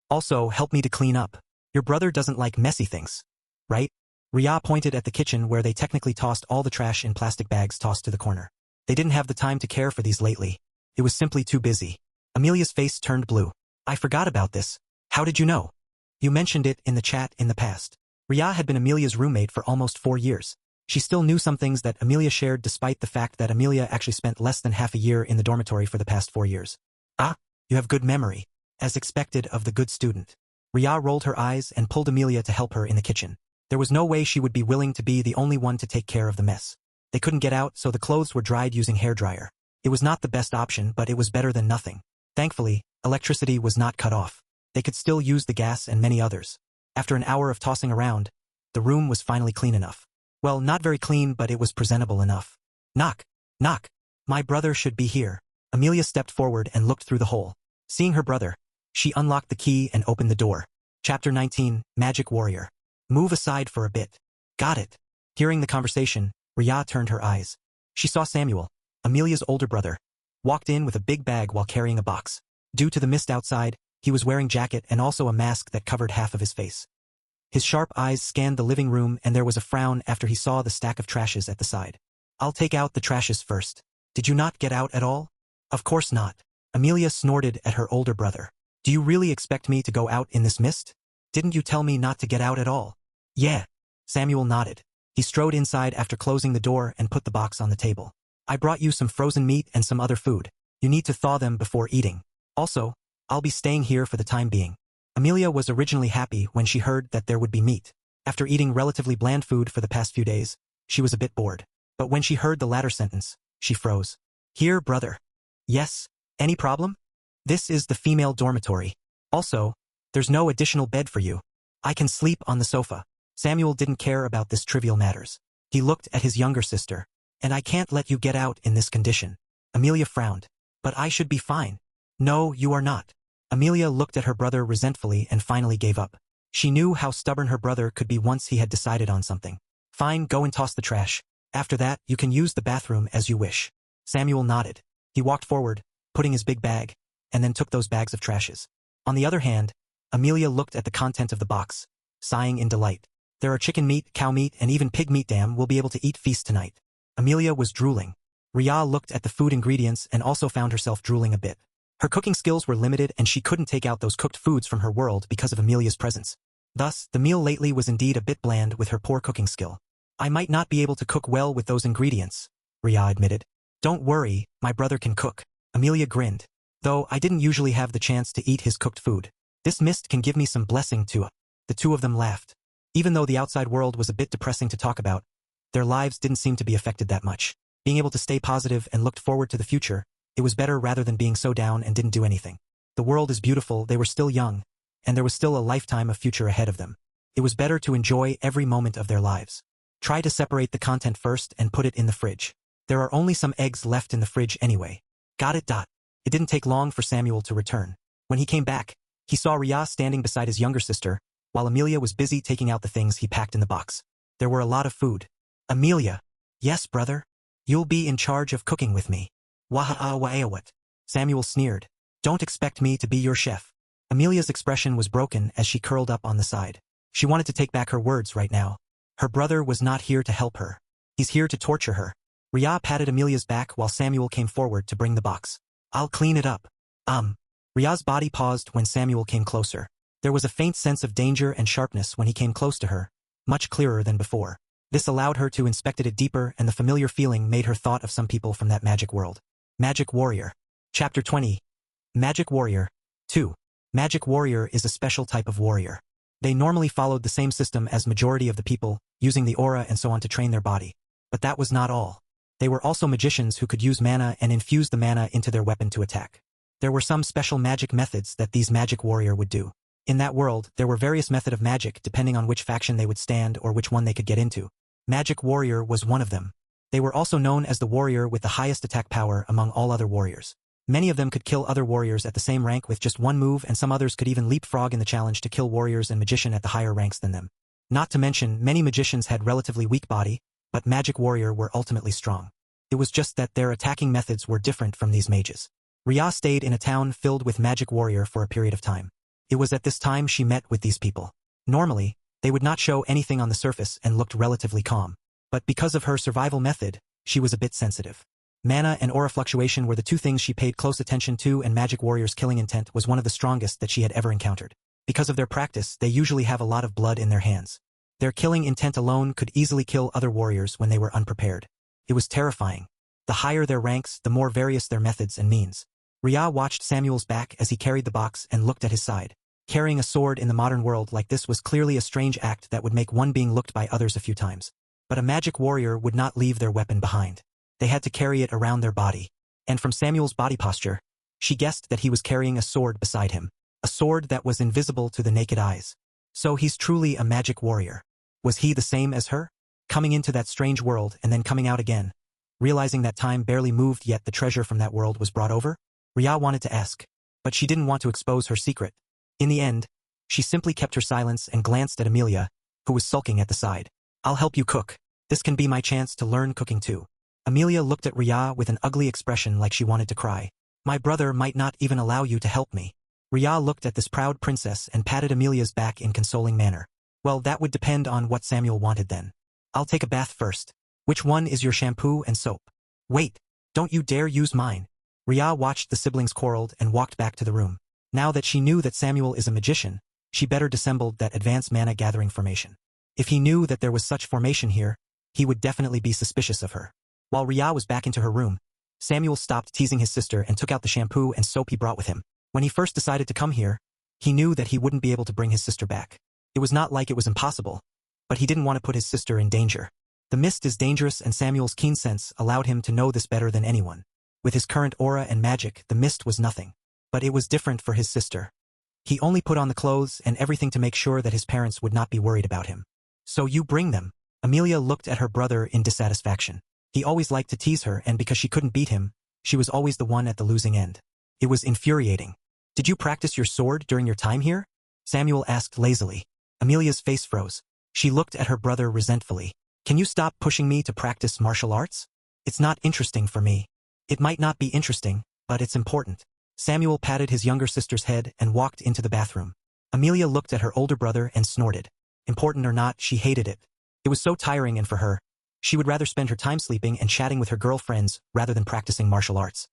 Also, help me to clean up. Your brother doesn't like messy things, right? Ria pointed at the kitchen where they technically tossed all the trash in plastic bags tossed to the corner. They didn't have the time to care for these lately. It was simply too busy. Amelia's face turned blue. I forgot about this. How did you know? You mentioned it in the chat in the past. Ria had been Amelia's roommate for almost 4 years. She still knew some things that Amelia shared despite the fact that Amelia actually spent less than half a year in the dormitory for the past 4 years. Ah, you have good memory, as expected of the good student. Ria rolled her eyes and pulled Amelia to help her in the kitchen. There was no way she would be willing to be the only one to take care of the mess. They couldn't get out, so the clothes were dried using hairdryer. It was not the best option, but it was better than nothing. Thankfully, electricity was not cut off. They could still use the gas and many others. After an hour of tossing around, the room was finally clean enough. Well, not very clean, but it was presentable enough. Knock, knock. My brother should be here. Amelia stepped forward and looked through the hole. Seeing her brother, she unlocked the key and opened the door. Chapter 19, Magic Warrior. Move aside for a bit. Got it. Hearing the conversation, Ria turned her eyes. She saw Samuel, Amelia's older brother, walked in with a big bag while carrying a box. Due to the mist outside, he was wearing a jacket and also a mask that covered half of his face. His sharp eyes scanned the living room and there was a frown after he saw the stack of trashes at the side. I'll take out the trashes first. Did you not get out at all? Of course not. Amelia snorted at her older brother. Do you really expect me to go out in this mist? Didn't you tell me not to get out at all? Yeah. Samuel nodded. He strode inside after closing the door and put the box on the table. I brought you some frozen meat and some other food. You need to thaw them before eating. Also, I'll be staying here for the time being. Amelia was originally happy when she heard that there would be meat. After eating relatively bland food for the past few days, she was a bit bored. But when she heard the latter sentence, she froze. Here, brother. Yes, any problem? This is the female dormitory. Also, there's no additional bed for you. I can sleep on the sofa. Samuel didn't care about this trivial matters. He looked at his younger sister. And I can't let you get out in this condition. Amelia frowned. But I should be fine. No, you are not. Amelia looked at her brother resentfully and finally gave up. She knew how stubborn her brother could be once he had decided on something. Fine, go and toss the trash. After that, you can use the bathroom as you wish. Samuel nodded. He walked forward, putting his big bag, and then took those bags of trashes. On the other hand, Amelia looked at the content of the box, sighing in delight. There are chicken meat, cow meat, and even pig meat. Damn, we'll be able to eat feast tonight. Amelia was drooling. Ria looked at the food ingredients and also found herself drooling a bit. Her cooking skills were limited and she couldn't take out those cooked foods from her world because of Amelia's presence. Thus, the meal lately was indeed a bit bland with her poor cooking skill. I might not be able to cook well with those ingredients, Ria admitted. Don't worry, my brother can cook. Amelia grinned. Though I didn't usually have the chance to eat his cooked food. This mist can give me some blessing too. The two of them laughed. Even though the outside world was a bit depressing to talk about, their lives didn't seem to be affected that much. Being able to stay positive and looked forward to the future, it was better rather than being so down and didn't do anything. The world is beautiful, they were still young, and there was still a lifetime of future ahead of them. It was better to enjoy every moment of their lives. Try to separate the content first and put it in the fridge. There are only some eggs left in the fridge anyway. Got it. It didn't take long for Samuel to return. When he came back, he saw Ria standing beside his younger sister, while Amelia was busy taking out the things he packed in the box. There were a lot of food. Amelia. Yes, brother. You'll be in charge of cooking with me. Waha-ah-wa-ah-wat. Samuel sneered. Don't expect me to be your chef. Amelia's expression was broken as she curled up on the side. She wanted to take back her words right now. Her brother was not here to help her. He's here to torture her. Ria patted Amelia's back while Samuel came forward to bring the box. I'll clean it up. Ria's body paused when Samuel came closer. There was a faint sense of danger and sharpness when he came close to her, much clearer than before. This allowed her to inspect it deeper and the familiar feeling made her thought of some people from that magic world. Magic Warrior. Chapter 20. Magic Warrior. 2. Magic Warrior is a special type of warrior. They normally followed the same system as majority of the people, using the aura and so on to train their body. But that was not all. They were also magicians who could use mana and infuse the mana into their weapon to attack. There were some special magic methods that these magic warrior would do. In that world, there were various methods of magic depending on which faction they would stand or which one they could get into. Magic Warrior was one of them. They were also known as the warrior with the highest attack power among all other warriors. Many of them could kill other warriors at the same rank with just one move, and some others could even leapfrog in the challenge to kill warriors and magician at the higher ranks than them. Not to mention, many magicians had relatively weak body, but Magic Warrior were ultimately strong. It was just that their attacking methods were different from these mages. Ria stayed in a town filled with Magic Warrior for a period of time. It was at this time she met with these people. Normally, they would not show anything on the surface and looked relatively calm. But because of her survival method, she was a bit sensitive. Mana and aura fluctuation were the two things she paid close attention to, and Magic Warrior's killing intent was one of the strongest that she had ever encountered. Because of their practice, they usually have a lot of blood in their hands. Their killing intent alone could easily kill other warriors when they were unprepared. It was terrifying. The higher their ranks, the more various their methods and means. Ria watched Samuel's back as he carried the box and looked at his side. Carrying a sword in the modern world like this was clearly a strange act that would make one being looked by others a few times. But a magic warrior would not leave their weapon behind. They had to carry it around their body. And from Samuel's body posture, she guessed that he was carrying a sword beside him. A sword that was invisible to the naked eyes. So he's truly a magic warrior. Was he the same as her? Coming into that strange world and then coming out again. Realizing that time barely moved yet the treasure from that world was brought over? Ria wanted to ask. But she didn't want to expose her secret. In the end, she simply kept her silence and glanced at Amelia, who was sulking at the side. I'll help you cook. This can be my chance to learn cooking too. Amelia looked at Ria with an ugly expression like she wanted to cry. My brother might not even allow you to help me. Ria looked at this proud princess and patted Amelia's back in consoling manner. Well, that would depend on what Samuel wanted then. I'll take a bath first. Which one is your shampoo and soap? Wait, don't you dare use mine. Ria watched the siblings quarreled and walked back to the room. Now that she knew that Samuel is a magician, she better dissembled that advanced mana gathering formation. If he knew that there was such formation here, he would definitely be suspicious of her. While Ria was back into her room, Samuel stopped teasing his sister and took out the shampoo and soap he brought with him. When he first decided to come here, he knew that he wouldn't be able to bring his sister back. It was not like it was impossible, but he didn't want to put his sister in danger. The mist is dangerous and Samuel's keen sense allowed him to know this better than anyone. With his current aura and magic, the mist was nothing. But it was different for his sister. He only put on the clothes and everything to make sure that his parents would not be worried about him. So you bring them. Amelia looked at her brother in dissatisfaction. He always liked to tease her and because she couldn't beat him, she was always the one at the losing end. It was infuriating. Did you practice your sword during your time here? Samuel asked lazily. Amelia's face froze. She looked at her brother resentfully. Can you stop pushing me to practice martial arts? It's not interesting for me. It might not be interesting, but it's important. Samuel patted his younger sister's head and walked into the bathroom. Amelia looked at her older brother and snorted. Important or not, she hated it. It was so tiring and for her, she would rather spend her time sleeping and chatting with her girlfriends rather than practicing martial arts.